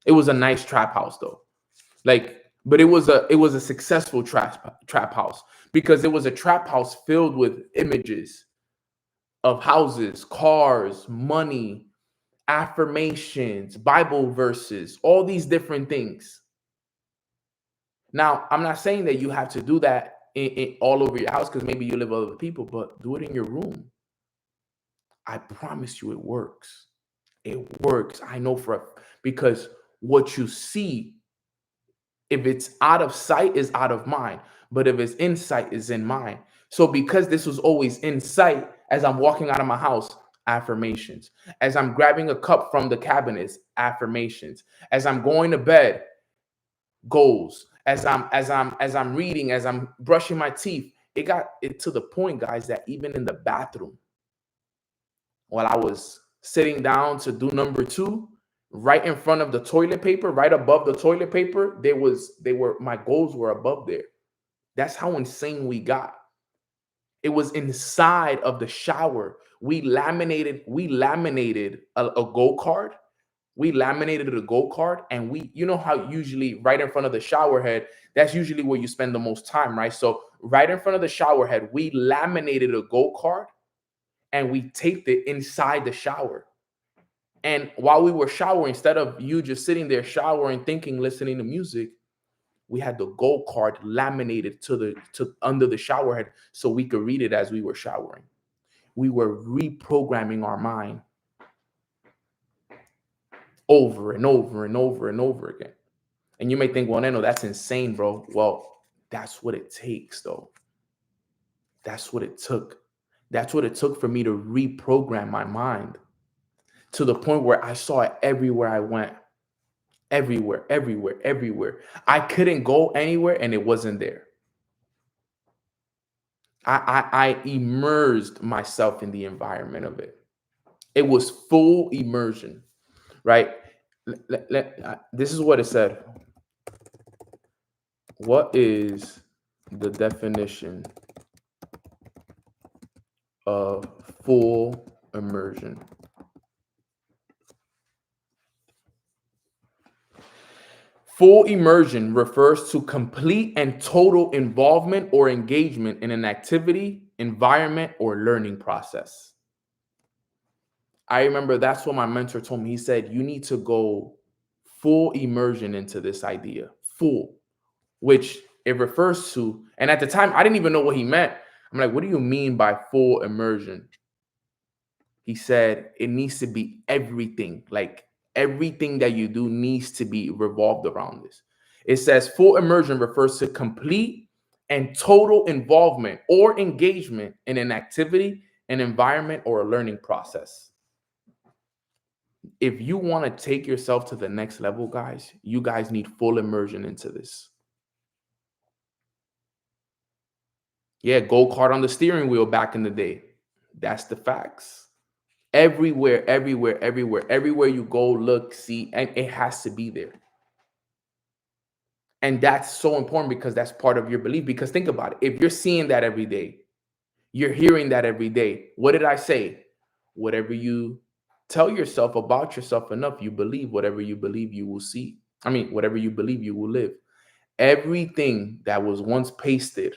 It was a nice trap house though. Like, but it was a successful trap house because it was a trap house filled with images of houses, cars, money, affirmations, Bible verses, all these different things. Now, I'm not saying that you have to do that in all over your house because maybe you live with other people, but do it in your room. I promise you it works. It works. I know because what you see, if it's out of sight, is out of mind. But if it's in sight, is in mind. So because this was always in sight, as I'm walking out of my house, affirmations. As I'm grabbing a cup from the cabinets, affirmations. As I'm going to bed, goals. As I'm reading, as I'm brushing my teeth, it got it to the point, guys, that even in the bathroom, while I was sitting down to do number 2, right in front of the toilet paper, right above the toilet paper, my goals were above there. That's how insane we got. It was inside of the shower. We laminated a goal card. We laminated a goal card, and you know how usually right in front of the shower head, that's usually where you spend the most time, right? So right in front of the shower head, we laminated a goal card and we taped it inside the shower. And while we were showering, instead of you just sitting there showering, thinking, listening to music, we had the goal card laminated to under the shower head so we could read it as we were showering. We were reprogramming our mind over and over and over and over again. And you may think, well, Nano, that's insane, bro. Well, that's what it takes, though. That's what it took. That's what it took for me to reprogram my mind to the point where I saw it everywhere I went. Everywhere, everywhere, everywhere. I couldn't go anywhere and it wasn't there. I immersed myself in the environment of it. It was full immersion, right? This is what it said. What is the definition of full immersion? Full immersion refers to complete and total involvement or engagement in an activity, environment, or learning process. I remember that's what my mentor told me. He said, you need to go full immersion into this idea, full, which it refers to. And at the time, I didn't even know what he meant. I'm like, what do you mean by full immersion? He said, it needs to be everything, like everything that you do needs to be revolved around this. It says full immersion refers to complete and total involvement or engagement in an activity, an environment, or a learning process. If you want to take yourself to the next level, guys, you guys need full immersion into this. Yeah, go-kart on the steering wheel back in the day. That's the facts. Everywhere, everywhere, everywhere, everywhere you go, look, see, and it has to be there. And that's so important because that's part of your belief. Because think about it. If you're seeing that every day, you're hearing that every day. What did I say? Whatever you tell yourself about yourself enough, you believe. Whatever you believe, you will see. I mean, whatever you believe, you will live. Everything that was once pasted,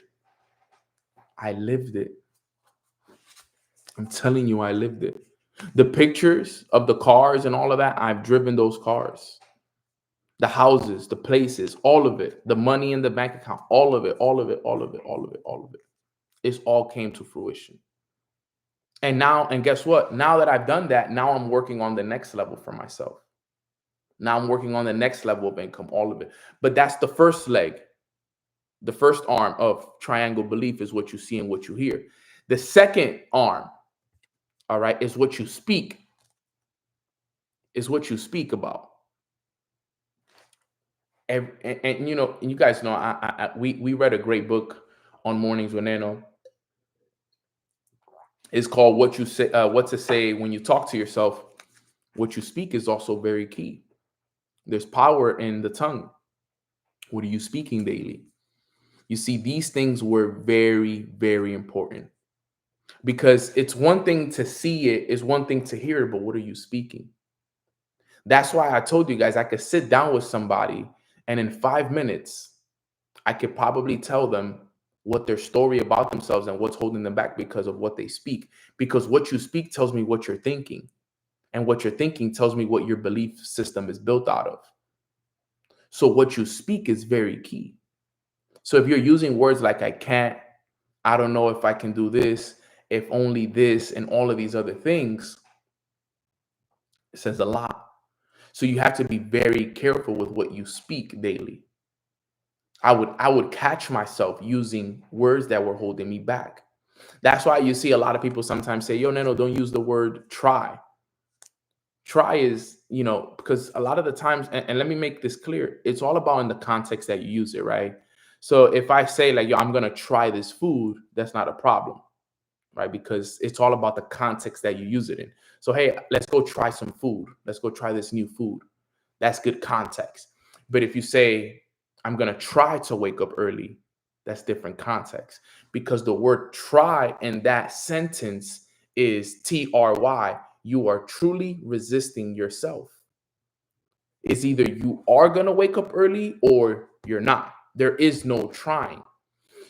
I lived it. I'm telling you, I lived it. The pictures of the cars and all of that, I've driven those cars. The houses, the places, all of it, the money in the bank account, all of it, all of it, all of it, all of it, all of it. It's all came to fruition. And now, and guess what? Now that I've done that, now I'm working on the next level for myself. Now I'm working on the next level of income, all of it. But that's the first leg. The first arm of triangle belief is what you see and what you hear. The second arm, all right, is what you speak, is what you speak about. And you know, and you guys know, we read a great book on Mornings with Nano. It's called What You Say, What to Say When You Talk to Yourself. What you speak is also very key. There's power in the tongue. What are you speaking daily? You see, these things were very, very important because it's one thing to see it, it's one thing to hear it, but what are you speaking? That's why I told you guys I could sit down with somebody and in 5 minutes, I could probably tell them what their story about themselves and what's holding them back because of what they speak. Because what you speak tells me what you're thinking, and what you're thinking tells me what your belief system is built out of. So what you speak is very key. So if you're using words like I can't, I don't know if I can do this, if only this, and all of these other things, it says a lot. So you have to be very careful with what you speak daily. I would catch myself using words that were holding me back. That's why you see a lot of people sometimes say, yo, Nano, don't use the word try. Try is, you know, because a lot of the times, and let me make this clear, it's all about in the context that you use it, right? So if I say like, yo, I'm going to try this food, that's not a problem, right? Because it's all about the context that you use it in. So, hey, let's go try some food. Let's go try this new food. That's good context. But if you say, I'm going to try to wake up early, that's different context because the word try in that sentence is TRY. You are truly resisting yourself. It's either you are going to wake up early or you're not. There is no trying.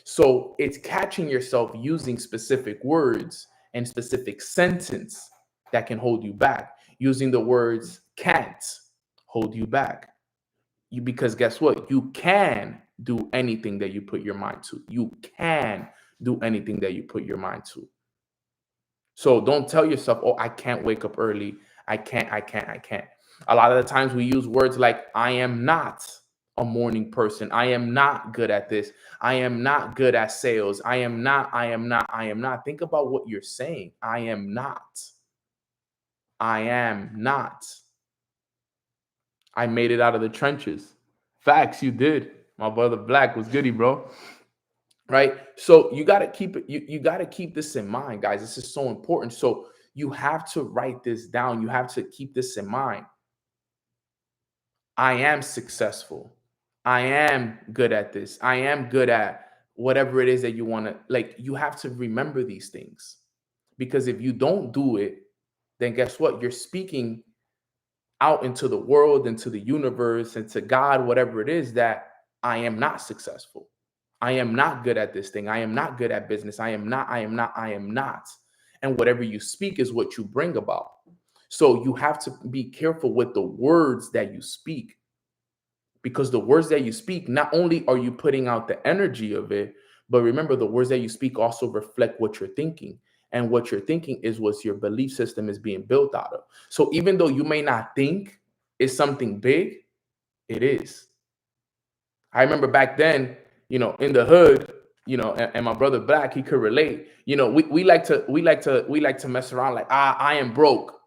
So it's catching yourself using specific words and specific sentence that can hold you back. Using the words can't hold you back. Because guess what? You can do anything that you put your mind to. You can do anything that you put your mind to. So don't tell yourself, oh, I can't wake up early. I can't, I can't, I can't. A lot of the times we use words like, I am not a morning person. I am not good at this. I am not good at sales. I am not, I am not, I am not. Think about what you're saying. I am not. I am not. I made it out of the trenches. Facts, you did. My brother Black was goody, bro. Right? So you got to keep it, you got to keep this in mind, guys. This is so important. So you have to write this down. You have to keep this in mind. I am successful. I am good at this. I am good at whatever it is that you want to, like, you have to remember these things. Because if you don't do it, then guess what? You're speaking out into the world, into the universe, into God, whatever it is, that I am not successful. I am not good at this thing. I am not good at business. I am not, I am not, I am not. And whatever you speak is what you bring about. So you have to be careful with the words that you speak, because the words that you speak, not only are you putting out the energy of it, but remember the words that you speak also reflect what you're thinking. And what you're thinking is what your belief system is being built out of. So even though you may not think it's something big, it is. I remember back then, you know, in the hood, you know, and my brother Black, he could relate. You know, we like to mess around like, I am broke.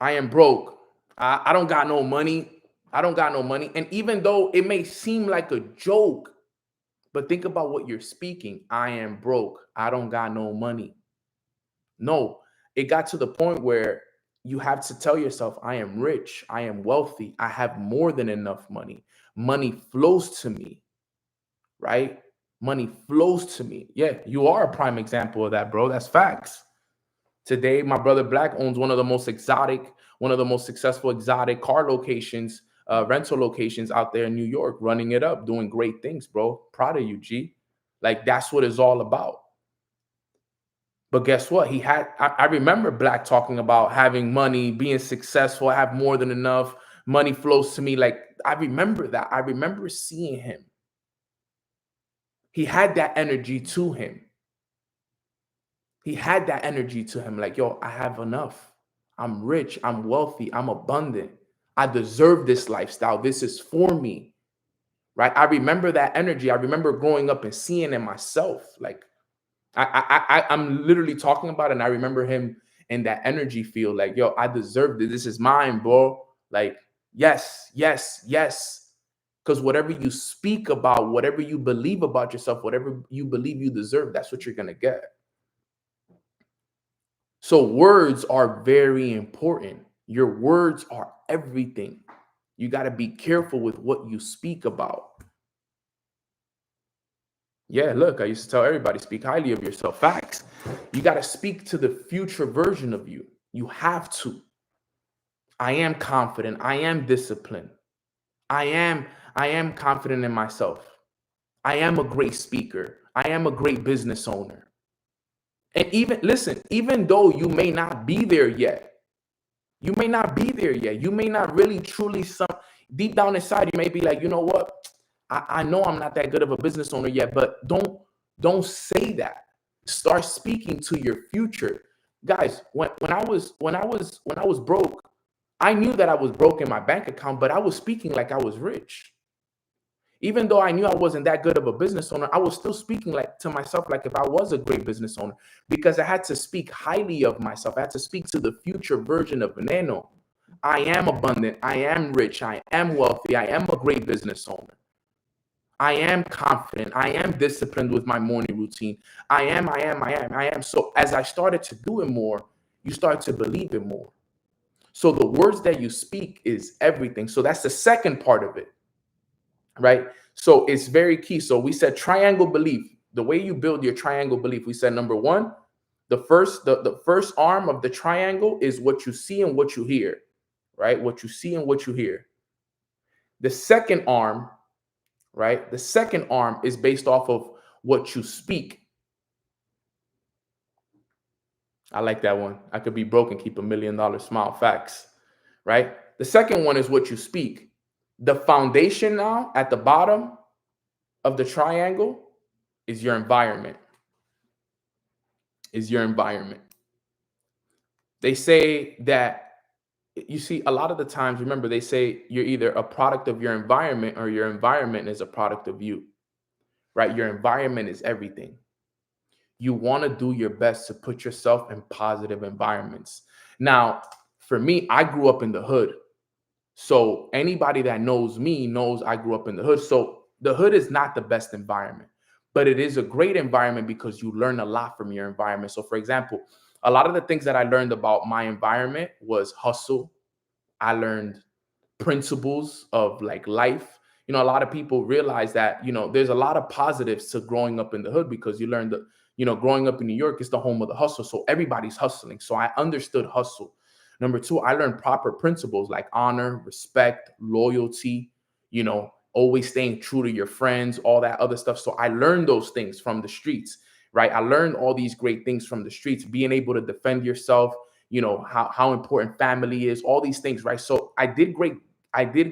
I am broke. I don't got no money. I don't got no money. And even though it may seem like a joke, But think about what you're speaking. I am broke. I don't got no money. No, it got to the point where you have to tell yourself, I am rich. I am wealthy. I have more than enough money. Money flows to me, right? Money flows to me. Yeah, you are a prime example of that, bro. That's facts. Today, my brother Black owns one of the most exotic, one of the most successful exotic car locations, rental locations out there in New York, running it up, doing great things, bro. Proud of you, G. Like, that's what it's all about. But guess what? I remember Black talking about having money, being successful, I have more than enough. Money flows to me. Like, I remember that. I remember seeing him. He had that energy to him. He had that energy to him. Like, yo, I have enough. I'm rich. I'm wealthy. I'm abundant. I deserve this lifestyle. This is for me. Right? I remember that energy. I remember growing up and seeing it myself. Like, I'm literally talking about it, and I remember him in that energy field. Like, yo, I deserve this. This is mine, bro. Like, yes, yes, yes. Because whatever you speak about, whatever you believe about yourself, whatever you believe you deserve, that's what you're gonna get. So words are very important. Your words are everything. You got to be careful with what you speak about. Yeah, look, I used to tell everybody, speak highly of yourself. Facts. You got to speak to the future version of you. You have to. I am confident. I am disciplined. I am confident in myself. I am a great speaker. I am a great business owner. And even listen, even though you may not be there yet, you may not be there yet. You may not really truly deep down inside, you may be like, you know what? I know I'm not that good of a business owner yet, but don't say that. Start speaking to your future. Guys, when I was broke, I knew that I was broke in my bank account, but I was speaking like I was rich. Even though I knew I wasn't that good of a business owner, I was still speaking like to myself like if I was a great business owner, because I had to speak highly of myself. I had to speak to the future version of Veneno. I am abundant. I am rich. I am wealthy. I am a great business owner. I am confident. I am disciplined with my morning routine. I am. So as I started to do it more, you start to believe it more. So the words that you speak is everything. So that's the second part of it. Right? So it's very key. So we said triangle belief. The way you build your triangle belief, we said number one, the first arm of the triangle is what you see and what you hear, right? What you see and what you hear. The second arm, right? The second arm is based off of what you speak. I like that one. I could be broke and keep $1 million smile. Facts, right? The second one is what you speak. The foundation now at the bottom of the triangle is your environment. Is your environment. They say that, you see, a lot of the times, remember, they say you're either a product of your environment or your environment is a product of you, right? Your environment is everything. You want to do your best to put yourself in positive environments. Now, for me, I grew up in the hood. So anybody that knows me knows I grew up in the hood. So the hood is not the best environment, but it is a great environment because you learn a lot from your environment. So for example, a lot of the things that I learned about my environment was hustle. I learned principles of like life. You know, a lot of people realize that, you know, there's a lot of positives to growing up in the hood because you learn that, you know, growing up in New York is the home of the hustle. So everybody's hustling. So I understood hustle. Number two, I learned proper principles like honor, respect, loyalty, you know, always staying true to your friends, all that other stuff. So I learned those things from the streets, right? I learned all these great things from the streets, being able to defend yourself, you know, how important family is, all these things, right? So I did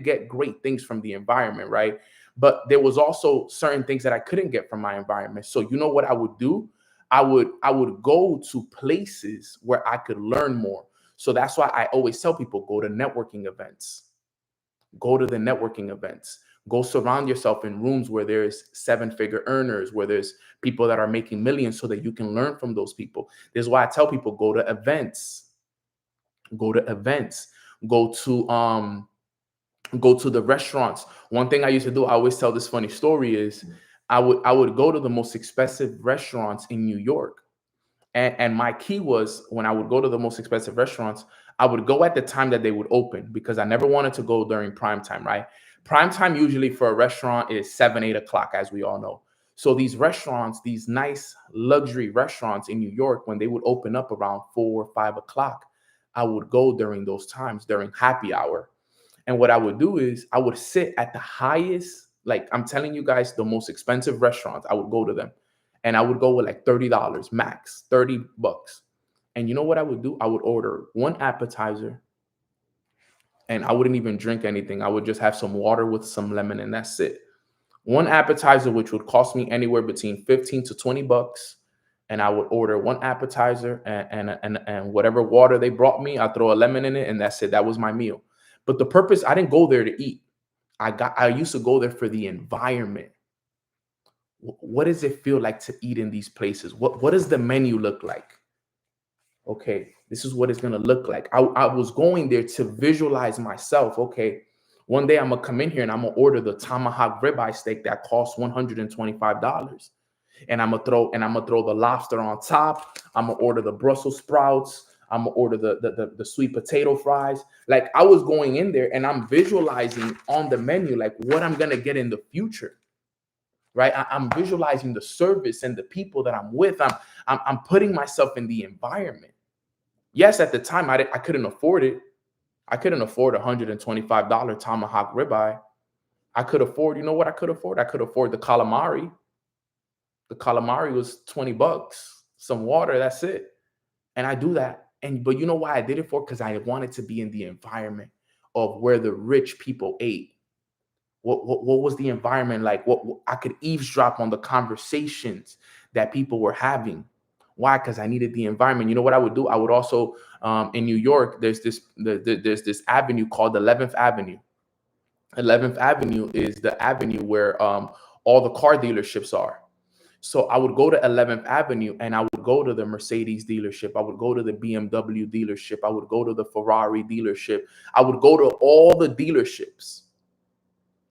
get great things from the environment, right? But there was also certain things that I couldn't get from my environment. So you know what I would do? I would go to places where I could learn more. So that's why I always tell people, go to networking events. Go to the networking events. Go surround yourself in rooms where there's 7-figure earners, where there's people that are making millions so that you can learn from those people. This is why I tell people, go to events. Go to events. Go to the restaurants. One thing I used to do, I always tell this funny story is I would go to the most expensive restaurants in New York. And my key was, when I would go to the most expensive restaurants, I would go at the time that they would open, because I never wanted to go during prime time, right? Prime time usually for a restaurant is 7, 8 o'clock, as we all know. So these restaurants, these nice luxury restaurants in New York, when they would open up around 4 or 5 o'clock, I would go during those times, during happy hour. And what I would do is I would sit at the highest, like I'm telling you guys, the most expensive restaurants. I would go to them, and I would go with like $30 max, $30. And you know what I would do? I would order one appetizer, and I wouldn't even drink anything. I would just have some water with some lemon, and that's it. One appetizer, which would cost me anywhere between 15 to $20. And I would order one appetizer, and whatever water they brought me, I throw a lemon in it, and that's it. That was my meal. But the purpose, I didn't go there to eat. I used to go there for the environment. What does it feel like to eat in these places? What does the menu look like? Okay, this is what it's gonna look like. I was going there to visualize myself. Okay, one day I'm gonna come in here and I'm gonna order the tomahawk ribeye steak that costs $125. And I'm gonna throw the lobster on top. I'm gonna order the Brussels sprouts. I'm gonna order the sweet potato fries. Like, I was going in there and I'm visualizing on the menu like what I'm gonna get in the future, right? I'm visualizing the service and the people that I'm with. I'm putting myself in the environment. Yes, at the time I couldn't afford it. I couldn't afford $125 tomahawk ribeye. I could afford, you know what I could afford? I could afford the calamari. The calamari was $20, some water, that's it. And I do that. But you know why I did it for? Because I wanted to be in the environment of where the rich people ate. What was the environment like? What I could eavesdrop on the conversations that people were having. Why? Because I needed the environment. You know what I would do? I would also, in New York, there's this avenue called 11th Avenue. 11th Avenue is the avenue where all the car dealerships are. So I would go to 11th Avenue and I would go to the Mercedes dealership. I would go to the BMW dealership. I would go to the Ferrari dealership. I would go to all the dealerships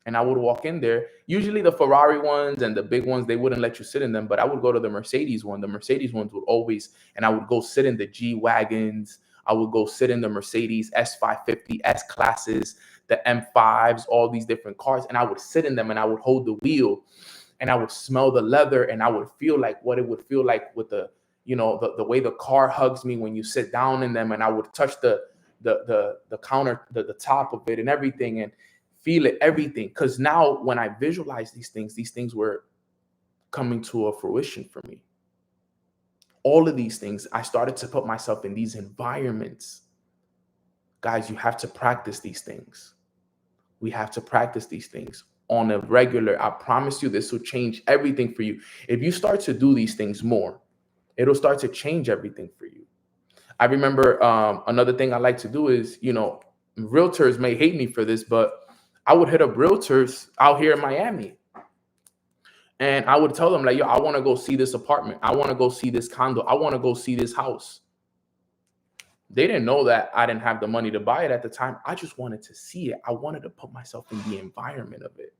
and I would walk in there. Usually the Ferrari ones and the big ones, they wouldn't let you sit in them, but I would go to the Mercedes one. The Mercedes ones would always, and I would go sit in the G-Wagons. I would go sit in the Mercedes S550, S classes, the M5s, all these different cars. And I would sit in them and I would hold the wheel. And I would smell the leather and I would feel like what it would feel like with the way the car hugs me when you sit down in them. And I would touch the counter, the top of it and everything, and feel it, everything. Because now when I visualize these things were coming to a fruition for me. All of these things, I started to put myself in these environments. Guys, you have to practice these things. We have to practice these things on a regular. I promise you, this will change everything for you. If you start to do these things more, it'll start to change everything for you. I remember another thing I like to do is, realtors may hate me for this, but I would hit up realtors out here in Miami. And I would tell them like, yo, I want to go see this apartment. I want to go see this condo. I want to go see this house. They didn't know that I didn't have the money to buy it at the time. I just wanted to see it. I wanted to put myself in the environment of it.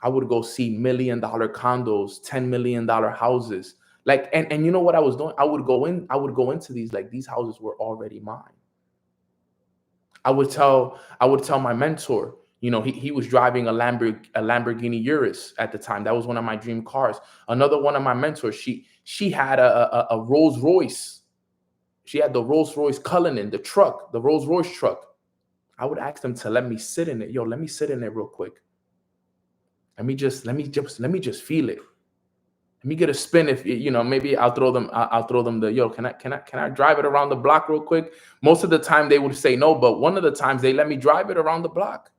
I would go see $1 million condos, $10 million houses. Like, and you know what I was doing? I would go into these, like, these houses were already mine. I would tell my mentor, he was driving a Lamborghini Urus at the time. That was one of my dream cars. Another one of my mentors, she had a Rolls Royce. She had the Rolls Royce Cullinan, the truck, the Rolls Royce truck. I would ask them to let me sit in it. Yo, let me sit in it real quick. Let me just feel it. Let me get a spin. If maybe I'll throw them the, yo, can I drive it around the block real quick? Most of the time they would say no, but one of the times they let me drive it around the block.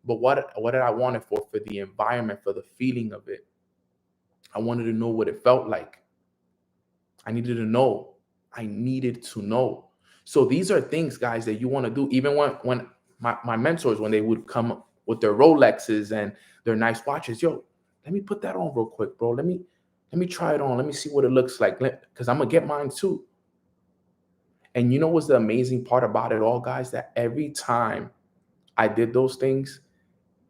But what did I want it for? For the environment, for the feeling of it. I wanted to know what it felt like. I needed to know. So these are things, guys, that you want to do. Even when my mentors, when they would come with their Rolexes and their nice watches, yo, let me put that on real quick, bro. Let me try it on. Let me see what it looks like, because I'm gonna get mine too. And you know what's the amazing part about it all, guys? That every time I did those things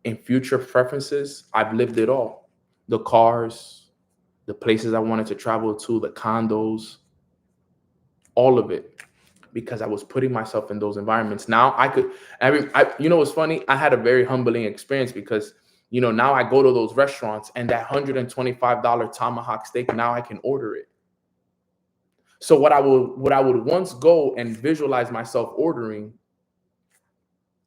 in future preferences, I've lived it all. the cars, the places I wanted to travel to, the condos, all of it, because I was putting myself in those environments. Now you know what's funny? I had a very humbling experience because, you know, now I go to those restaurants and that $125 tomahawk steak, now I can order it. So what I would once go and visualize myself ordering,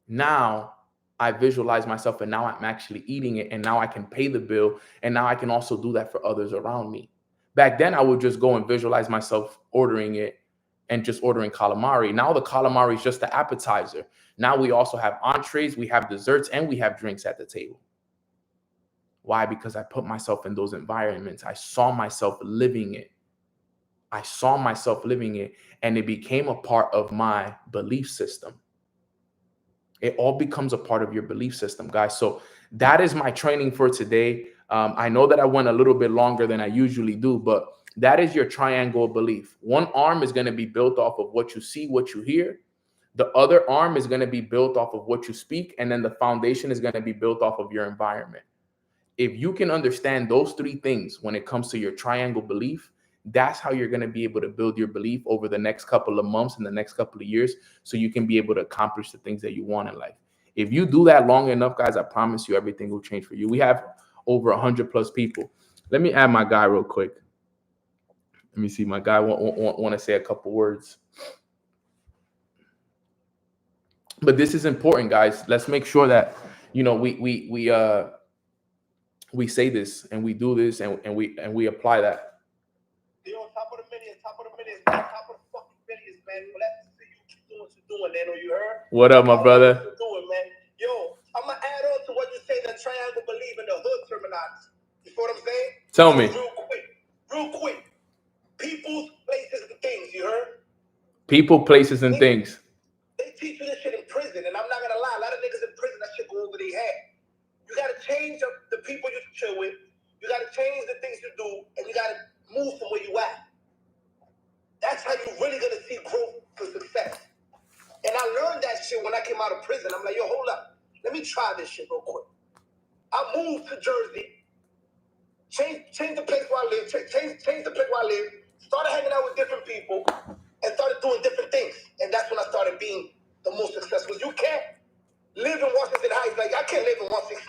now I visualize myself and now I'm actually eating it, and now I can pay the bill, and now I can also do that for others around me. Back then I would just go and visualize myself ordering it and just ordering calamari. Now the calamari is just the appetizer. Now we also have entrees, we have desserts, and we have drinks at the table. Why? Because I put myself in those environments. I saw myself living it. And it became a part of my belief system. It all becomes a part of your belief system, guys. So that is my training for today. I know that I went a little bit longer than I usually do, but that is your triangle of belief. One arm is going to be built off of what you see, what you hear. The other arm is going to be built off of what you speak. And then the foundation is going to be built off of your environment. If you can understand those three things when it comes to your triangle belief, that's how you're going to be able to build your belief over the next couple of months and the next couple of years, so you can be able to accomplish the things that you want in life. If you do that long enough, guys, I promise you everything will change for you. We have over 100+ people. Let me add my guy real quick. Let me see. My guy want to say a couple words. But this is important, guys. Let's make sure that, you know, we say this and we do this and we apply that. You're on top of the millions, top of the fucking millions, man. Glad to see you keep doing what you're doing, Nano. You heard? What up, my brother? What you're doing, man. Yo, I'm gonna add on to what you say, the triangle belief in the hood terminology. You feel what I'm saying? Tell me. Real quick. People's, places, and things. You heard? People, places, and things. They teach you this shit in prison, and I'm not gonna lie. A lot of niggas in prison, that shit go over their head. You gotta change the people you chill with. You gotta change the things you do, and you gotta move from where you at. That's how you really gonna see growth for success. And I learned that shit when I came out of prison. I'm like, yo, hold up. Let me try this shit real quick. I moved to Jersey, changed the place where I live, changed the place where I live, started hanging out with different people, and started doing different things. And that's when I started being the most successful. You can't live in Washington Heights. Like, I can't live in 169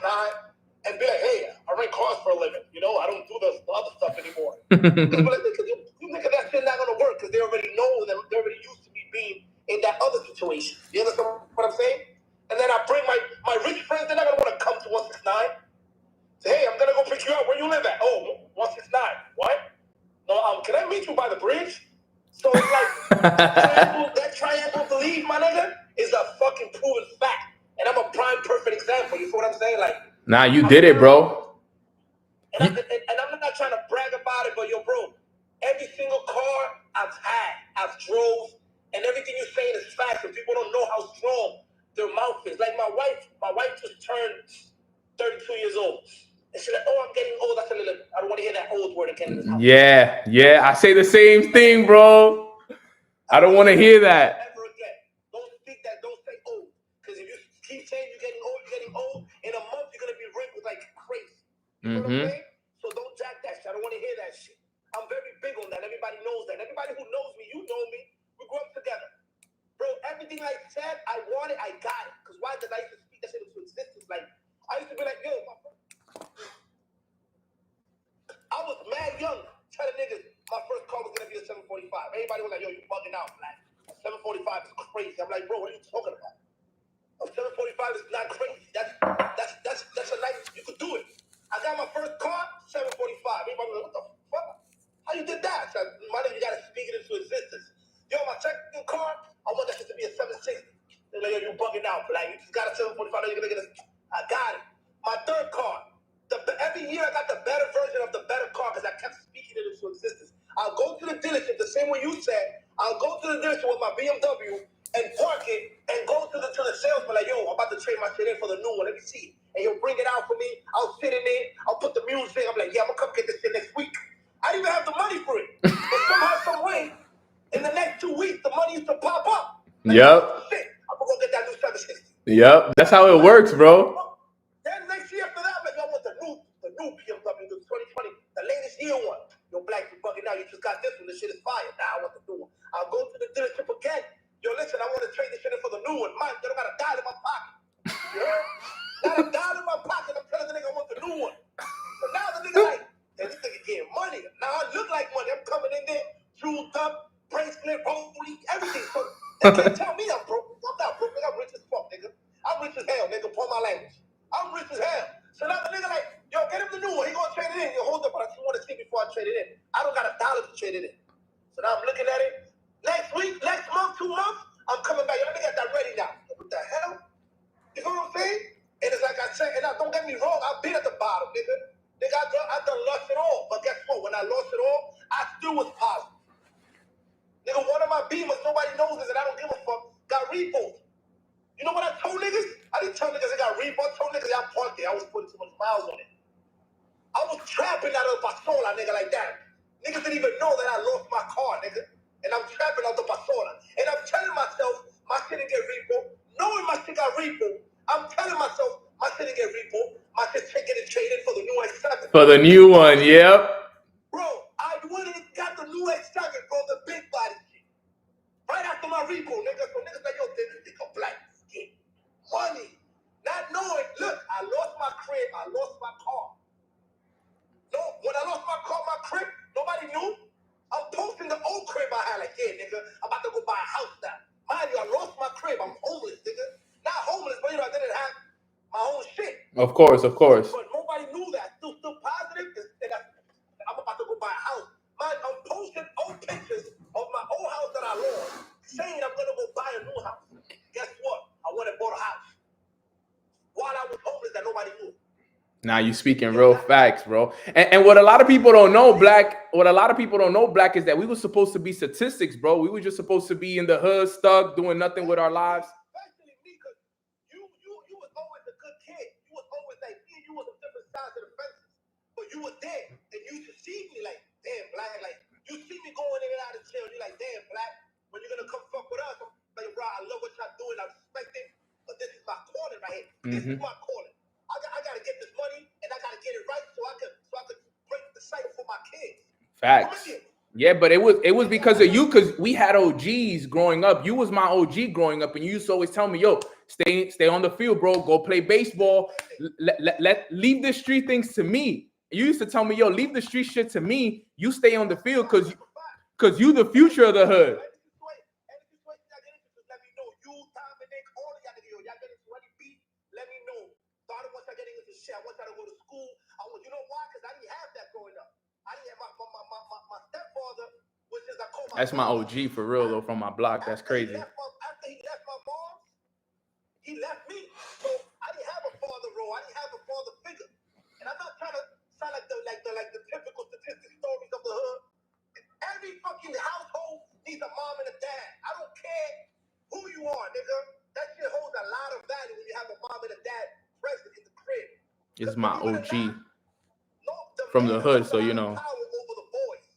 and be like, hey, I rent cars for a living. You know, I don't do the other stuff anymore. People are like, you think that shit not gonna work because they already know them. They're already used to me being in that other situation. You understand what I'm saying? And then I bring my rich friends. They're not gonna want to come to 169. Say, hey, I'm gonna go pick you up. Where you live at? Oh, 169. What? No, can I meet you by the bridge? So it's like that triangle belief, my nigga, is a fucking proven fact. And I'm a prime perfect example. You feel what I'm saying? Like, nah, you did it, bro. And I'm not trying to brag about it, but yo, bro, every single car I've drove, and everything you're saying is facts, and people don't know how strong their mouth is. Like my wife just turned 32 years old. And she's like, oh, I'm getting old. I said, look, I don't want to hear that old word again in this house. Yeah, I say the same thing, bro. I don't want to hear that. Ever again. Don't speak that. Don't say old. Because if you keep saying you're getting old, in a month you're going to be wrinkled like crazy. You know what I'm saying? So don't jack that shit. I don't want to hear that shit. I'm very big on that. Everybody knows that. Everybody who knows me, you know me. We grew up together. Bro, everything I said, I wanted, I got it. Because why? Because I used to speak that shit into existence. Like, I used to be like, yo, I was mad young. Telling niggas my first car was going to be a 745. Everybody was like, yo, you bugging out, man. A 745 is crazy. I'm like, bro, what are you talking about? A 745 is not crazy. That's a nice, you could do it. I got my first car, 745. Everybody was like, what the fuck? How you did that? I said, my nigga, you gotta speak it into existence. Yo, my second car, I want that shit to be a 760. They're like, yo, you bugging out. Like, you just got a 745, you're gonna get a, I got it. My third car, every year I got the better version of the better car because I kept speaking it into existence. I'll go to the dealership, the same way you said, I'll go to the dealership with my BMW and park it and go to the salesman like, yo, I'm about to trade my shit in for the new one. Let me see. And he'll bring it out for me. I'll sit in it. I'll put the music. I'm like, yeah, I'm going to come get this shit next week. I didn't even have the money for it. But somehow, some way, in the next 2 weeks, the money used to pop up. Like, yep. Shit, I'm going to go get that new 760. Yep. That's how it works, bro. Then next year after that, I'm like, I want the new new BMW, the 2020, the latest year one. Yo, Black, you bugging out. You just got this one. This shit is fire. Now I want the new one. I'll go to the dealership again. Yo, listen, I want to trade this shit in for the new one. Mine, they don't got a dime in my pocket. You heard? Not a dime in my pocket. I'm telling the nigga I want the new one. So now the nigga like, hey, this nigga getting money. Now I look like money. I'm coming in there, jeweled up, bracelet, rollie, everything. So they can't tell me I'm broke. I'm not broke. Nigga, I'm rich as fuck, nigga. I'm rich as hell, nigga. Pour my language. I'm rich as hell. So now the nigga like, yo, get him the new one. He gonna trade it in. Yo, hold up, but I just want to see before I trade it in. I don't got $1 to trade it in. So now I'm looking at it. Next week, next month, 2 months, I'm coming back. Yo, let me get that ready now. What the hell? You know what I'm saying? And it's like I said, and now, don't get me wrong, I've been at the bottom, nigga. Nigga, I done lost it all. But guess what? When I lost it all, I still was positive. Nigga, one of my Beamers, nobody knows this, and I don't give a fuck, got repoed. You know what I told niggas? I didn't tell niggas it got repoed. I told niggas I parked there. I was putting too much miles on it. I was trapping out of Pasola, nigga, like that. Niggas didn't even know that I lost my car, nigga. And I'm trapping out the Pasola. And I'm telling myself my shit didn't get repoed. Knowing my shit got repoed, I'm telling myself my shit didn't get repoed. My shit taking and trading for the new X7. For the new one, yep. Bro, I went and got the new X7, bro, the big body shit. Right after my repo, nigga. So niggas like, yo, this nigga Black. Get money. Not knowing, look, I lost my crib, I lost my car. No, when I lost my car, my crib, nobody knew. I'm posting the old crib I had, like, yeah, nigga, I'm about to go buy a house now. Mind you, I lost my crib, I'm homeless, nigga. Not homeless, but you know, I didn't have my own shit. Of course, of course. But nobody knew that. Still positive, nigga, I'm about to go buy a house. Mind, I'm posting old pictures of my old house that I lost, saying I'm gonna go buy a new house. Guess what? I went and bought a house while I was homeless that nobody knew. Now you speaking real facts, bro. And what a lot of people don't know, Black, Black, is that we were supposed to be statistics, bro. We were just supposed to be in the hood, stuck, doing nothing with our lives. Especially me, because you was always a good kid. You was always like me, you was on different sides of the fences. But you was there, and you used to see me like, damn, Black, like, you see me going in and out of jail, you're like, damn, Black, when you're gonna come fuck with us, I'm like, bro, I love what y'all doing, I respect it, but this is my calling right here. This is my calling. I gotta get this money, and I gotta get it right so I could break the cycle for my kids. Facts. Yeah, but it was because of you, because we had OGs growing up. You was my OG growing up, and you used to always tell me, yo, stay on the field, bro. Go play baseball. Leave the street things to me. You used to tell me, yo, leave the street shit to me. You stay on the field because you the future of the hood. Let me know. Thought once I get into shit, I want y'all to go to school. You know why? Because I didn't have that growing up. I didn't have my stepfather, which is I call my That's my OG for real though, from my block. That's crazy. After he left my mom, he left me. So I didn't have a father role. I didn't have a father figure. And I'm not trying to sound like the typical statistic stories of the hood. Every fucking household needs a mom and a dad. I don't care who you are, nigga. That shit holds a lot of value when you have a mom and a dad present in the crib. It's my OG from the hood, so you know. Power over the boys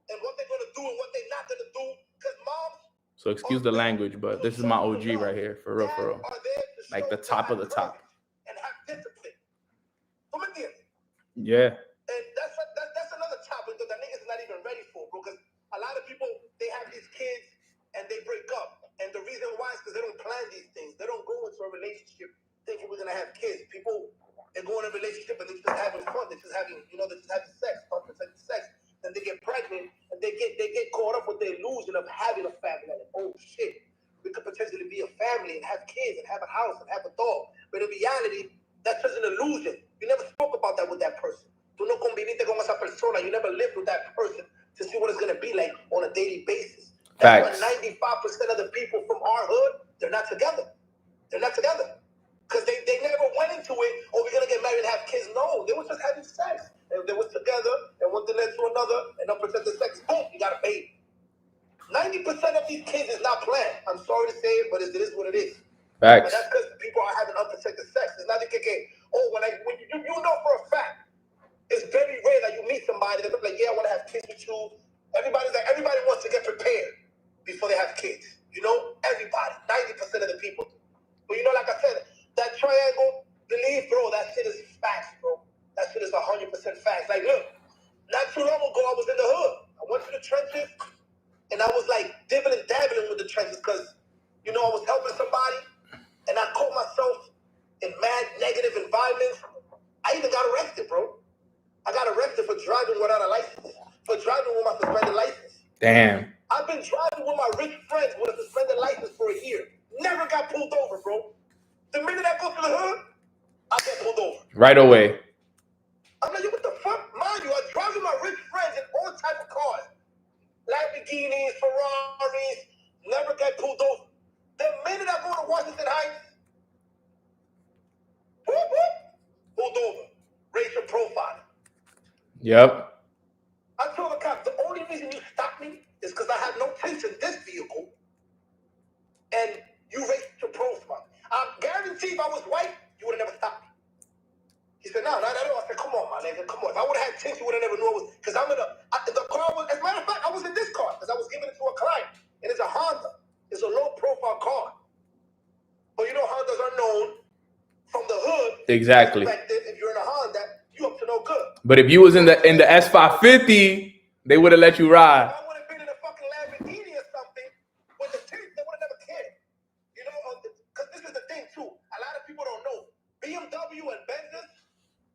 and what they're gonna do and what they're not gonna do. Because moms. So excuse the language, but this is my OG right here, for real, for real. Like the top of the top. And have discipline. Come again. Yeah. And that's another topic that the niggas not even ready for, bro. Because a lot of people, they have these kids and they break up. And the reason why is because they don't plan these things. They don't go into a relationship thinking we're gonna have kids. People, they go in a relationship and they're just having fun. They're just having, they're just having sex, sex. Then they get pregnant and they get caught up with the illusion of having a family. Like, oh shit, we could potentially be a family and have kids and have a house and have a dog. But in reality, that's just an illusion. You never spoke about that with that person. Tú no conviviste con esa persona. You never lived with that person to see what it's gonna be like on a daily basis. That's why 95% of the people from our hood, they're not together. They're not together. Because they never went into it, oh, we're going to get married and have kids. No, they were just having sex. And they were together, and one thing led to another, and unprotected sex, boom, you got a baby. 90% of these kids is not planned. I'm sorry to say it, but it is what it is. Facts. And that's because people are having unprotected sex. It's not the kicking, oh, when you know for a fact, it's very rare that you meet somebody that's like, yeah, I want to have kids with you. Everybody wants to get prepared before they have kids. Everybody, 90% of the people. But like I said, that triangle belief, bro, that shit is facts, bro. That shit Damn. I've been driving with my rich friends with a suspended license for a year. Never got pulled over, bro. The minute I go to the hood, I get pulled over. Right away. I'm like, what the fuck? Mind you, I drive with my rich friends in all type of cars. Lamborghinis, Ferraris, never get pulled over. The minute I go to Washington Heights, whoop, whoop, pulled over. Racial profile. Yep. I told the cop, the only reason you stopped me is because I have no taste in this vehicle and you racial profile. I guarantee if I was white, you would have never stopped me. He said, no, not at all. I said, come on, my nigga, come on. If I would have had tints, you would have never known it was, because I'm in the car was, as a matter of fact, I was in this car, because I was giving it to a client, and it's a Honda. It's a low-profile car. But you know Hondas are known from the hood. Exactly. If you're in a Honda, you up to no good. But if you was in the S550, they would have let you ride. If I would have been in a fucking Lamborghini or something with the tints, they would have never cared. You know, because this is the thing, too. A lot of people don't know. BMW and Benzes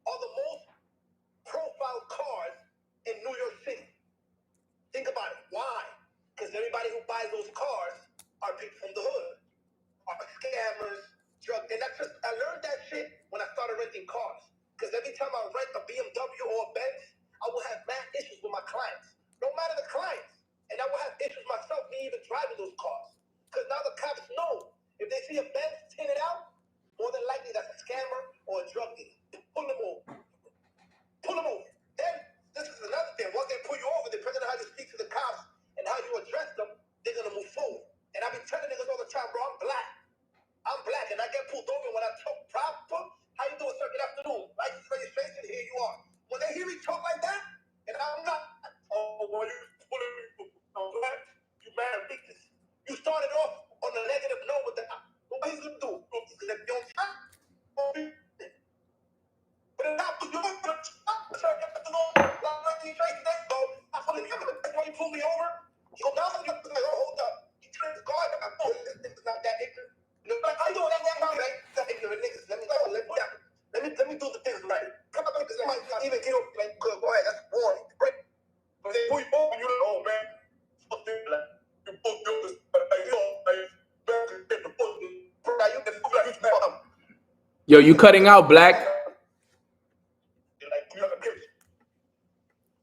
are the most profile cars in New York City. Think about it. Why? Because everybody who buys those cars are people from the hood, are scammers, drug. And that's just, I learned that shit when I started renting cars. Because every time I rent a BMW or a Benz, I will have mad issues with my clients. No matter the clients. And I will have issues myself, me even driving those cars. Because now the cops know if they see a Benz tinted out, more than likely that's a scammer or a drug dealer. Pull them over. Pull them over. Then, this is another thing. Once they pull you over, depending on how you speak to the cops and how you address them, they're going to move forward. And I be telling niggas all the time, bro, I'm black. I'm black, and I get pulled over when I talk proper. How you doing, sir? Good afternoon. License registration, here you are. When they hear me talk like that, and I'm not, oh, boy, you pulling me. I'm black. You mad bitches. You started off on a negative note with that. What he's going to do? Because if you don't stop, but if not, you don't sir, get the law. Registration, let's go. I told him, when you pull me over, he go down, you like, oh, hold up. He turned his guard, I'm like, oh, this is not that ignorant. Like, how you doing that right? That ignorant niggas. Let me do the things right. Come on, because I might not even get over like good. Go ahead, that's boring. Right? But they pull you over, you like, oh man, fuck you, like you both do this, you know, like get the fuck you can fuck like you. Yo, you cutting out, Black?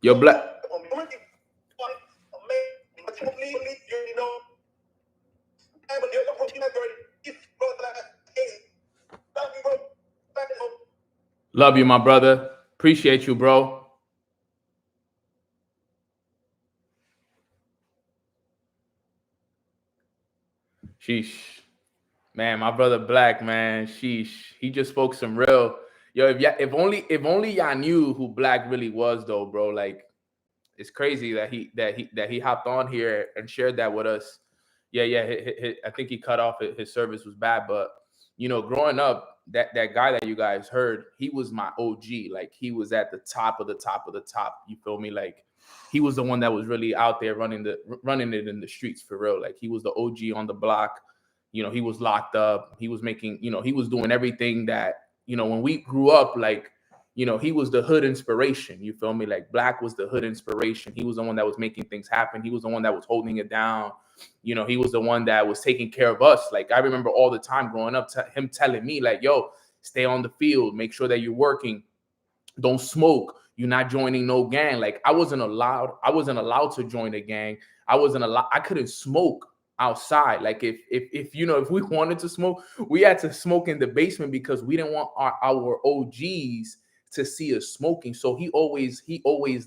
Yo, Black. Love you, my brother. Appreciate you, bro. Sheesh. Man, my brother Black, man. Sheesh. He just spoke some real. Yo, if only y'all knew who Black really was, though, bro. Like, it's crazy that he hopped on here and shared that with us. Yeah. I think he cut off. His service was bad, but you know, growing up, that guy that you guys heard, he was my OG. Like, he was at the top of the top of the top. You feel me? Like, he was the one that was really out there running it in the streets for real. Like, he was the OG on the block. You know, he was locked up. He was making, you know, he was doing everything that, you know, when we grew up, like, you know, he was the hood inspiration. You feel me? Like, Black was the hood inspiration. He was the one that was making things happen. He was the one that was holding it down. You know, he was the one that was taking care of us. Like, I remember all the time growing up, him telling me, like, yo, stay on the field. Make sure that you're working. Don't smoke. You're not joining no gang. Like, I wasn't allowed to join a gang. I couldn't smoke outside. Like, if you know, if we wanted to smoke, we had to smoke in the basement because we didn't want our OGs to see us smoking. So he always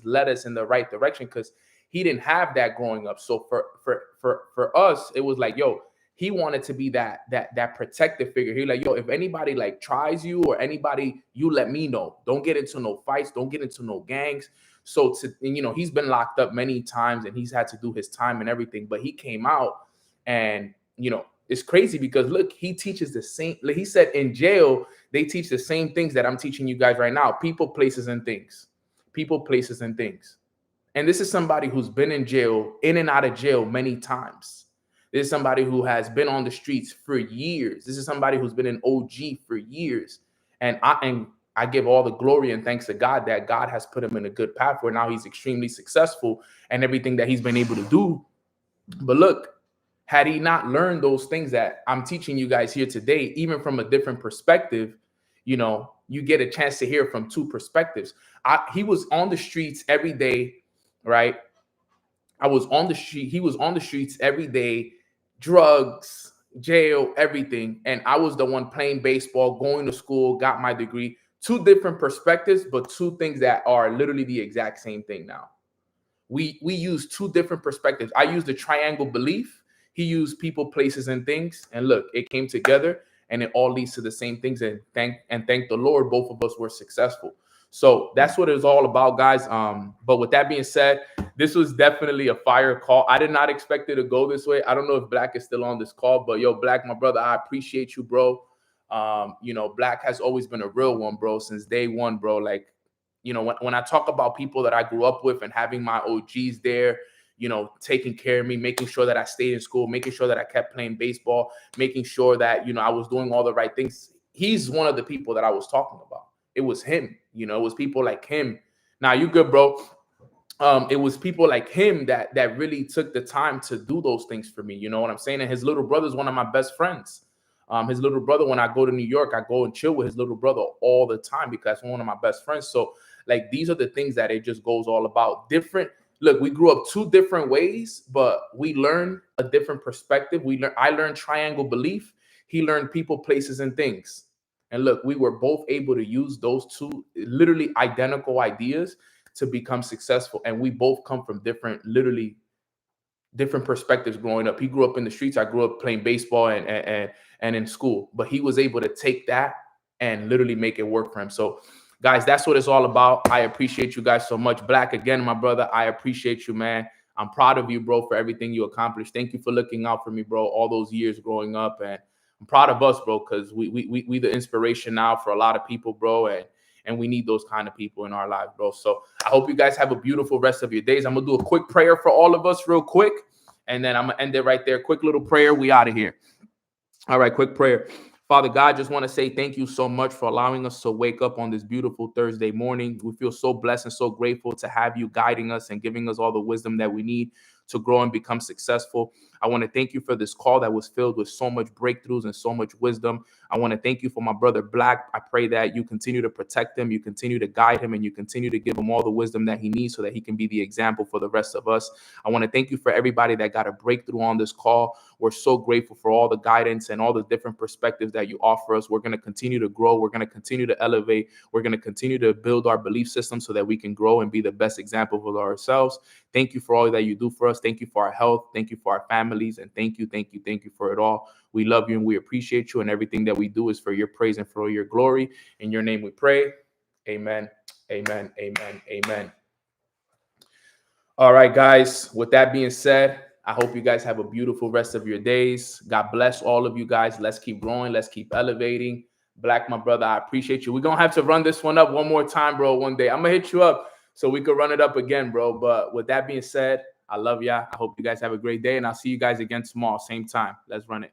led us in the right direction because he didn't have that growing up. So for us, it was like, yo, he wanted to be that protective figure. He was like, yo, if anybody like tries you or anybody, you let me know. Don't get into no fights. Don't get into no gangs. So you know, he's been locked up many times and he's had to do his time and everything. But he came out and, you know, it's crazy because look, he teaches the same. Like he said, in jail, they teach the same things that I'm teaching you guys right now. People, places, and things. People, places, and things. And this is somebody who's been in jail, in and out of jail many times. This is somebody who has been on the streets for years. This is somebody who's been an OG for years. And I I give all the glory and thanks to God that God has put him in a good path where now he's extremely successful and everything that he's been able to do. But look, had he not learned those things that I'm teaching you guys here today, even from a different perspective, you know, you get a chance to hear from two perspectives. He was on the streets every day, right? I was on the street. He was on the streets every day, drugs, jail, everything. And I was the one playing baseball, going to school, got my degree. Two different perspectives, but two things that are literally the exact same thing now. We use two different perspectives. I used the triangle belief. He used people, places, and things. And look, it came together and it all leads to the same things. And thank the Lord, both of us were successful. So that's what it's all about, guys. But with that being said, this was definitely a fire call. I did not expect it to go this way. I don't know if Black is still on this call, but yo, Black, my brother, I appreciate you, bro. You know, Black has always been a real one, bro, since day one, bro. Like, you know, when I talk about people that I grew up with and having my OGs there, you know, taking care of me, making sure that I stayed in school, making sure that I kept playing baseball, making sure that, you know, I was doing all the right things. He's one of the people that I was talking about. It was him, you know, it was people like him. Now, you good, bro. It was people like him that really took the time to do those things for me. You know what I'm saying? And his little brother is one of my best friends. His little brother, when I go to New York, I go and chill with his little brother all the time because he's one of my best friends. So like, these are the things that it just goes all about. Different. Look, we grew up two different ways, but we learned a different perspective. I learned triangle belief. He learned people, places, and things. And look, we were both able to use those two literally identical ideas to become successful. And we both come from literally different perspectives growing up. He grew up in the streets. I grew up playing baseball and in school, but he was able to take that and literally make it work for him. So guys, that's what it's all about. I appreciate you guys so much. Black, again, my brother, I appreciate you, man. I'm proud of you, bro, for everything you accomplished. Thank you for looking out for me, bro, all those years growing up. And I'm proud of us, bro, because we the inspiration now for a lot of people, bro. And we need those kind of people in our lives, bro. So I hope you guys have a beautiful rest of your days. I'm going to do a quick prayer for all of us real quick. And then I'm going to end it right there. Quick little prayer. We out of here. All right, quick prayer. Father God, just want to say thank you so much for allowing us to wake up on this beautiful Thursday morning. We feel so blessed and so grateful to have you guiding us and giving us all the wisdom that we need to grow and become successful. I want to thank you for this call that was filled with so much breakthroughs and so much wisdom. I want to thank you for my brother Black. I pray that you continue to protect him, you continue to guide him, and you continue to give him all the wisdom that he needs so that he can be the example for the rest of us. I want to thank you for everybody that got a breakthrough on this call. We're so grateful for all the guidance and all the different perspectives that you offer us. We're going to continue to grow. We're going to continue to elevate. We're going to continue to build our belief system so that we can grow and be the best example for ourselves. Thank you for all that you do for us. Thank you for our health. Thank you for our families. And thank you for it all. We love you and we appreciate you. And everything that we do is for your praise and for your glory. In your name we pray. Amen. Amen. Amen. Amen. All right, guys. With that being said, I hope you guys have a beautiful rest of your days. God bless all of you guys. Let's keep growing. Let's keep elevating. Black, my brother, I appreciate you. We're going to have to run this one up one more time, bro, one day. I'm going to hit you up so we could run it up again, bro. But with that being said, I love y'all. I hope you guys have a great day, and I'll see you guys again tomorrow, same time. Let's run it.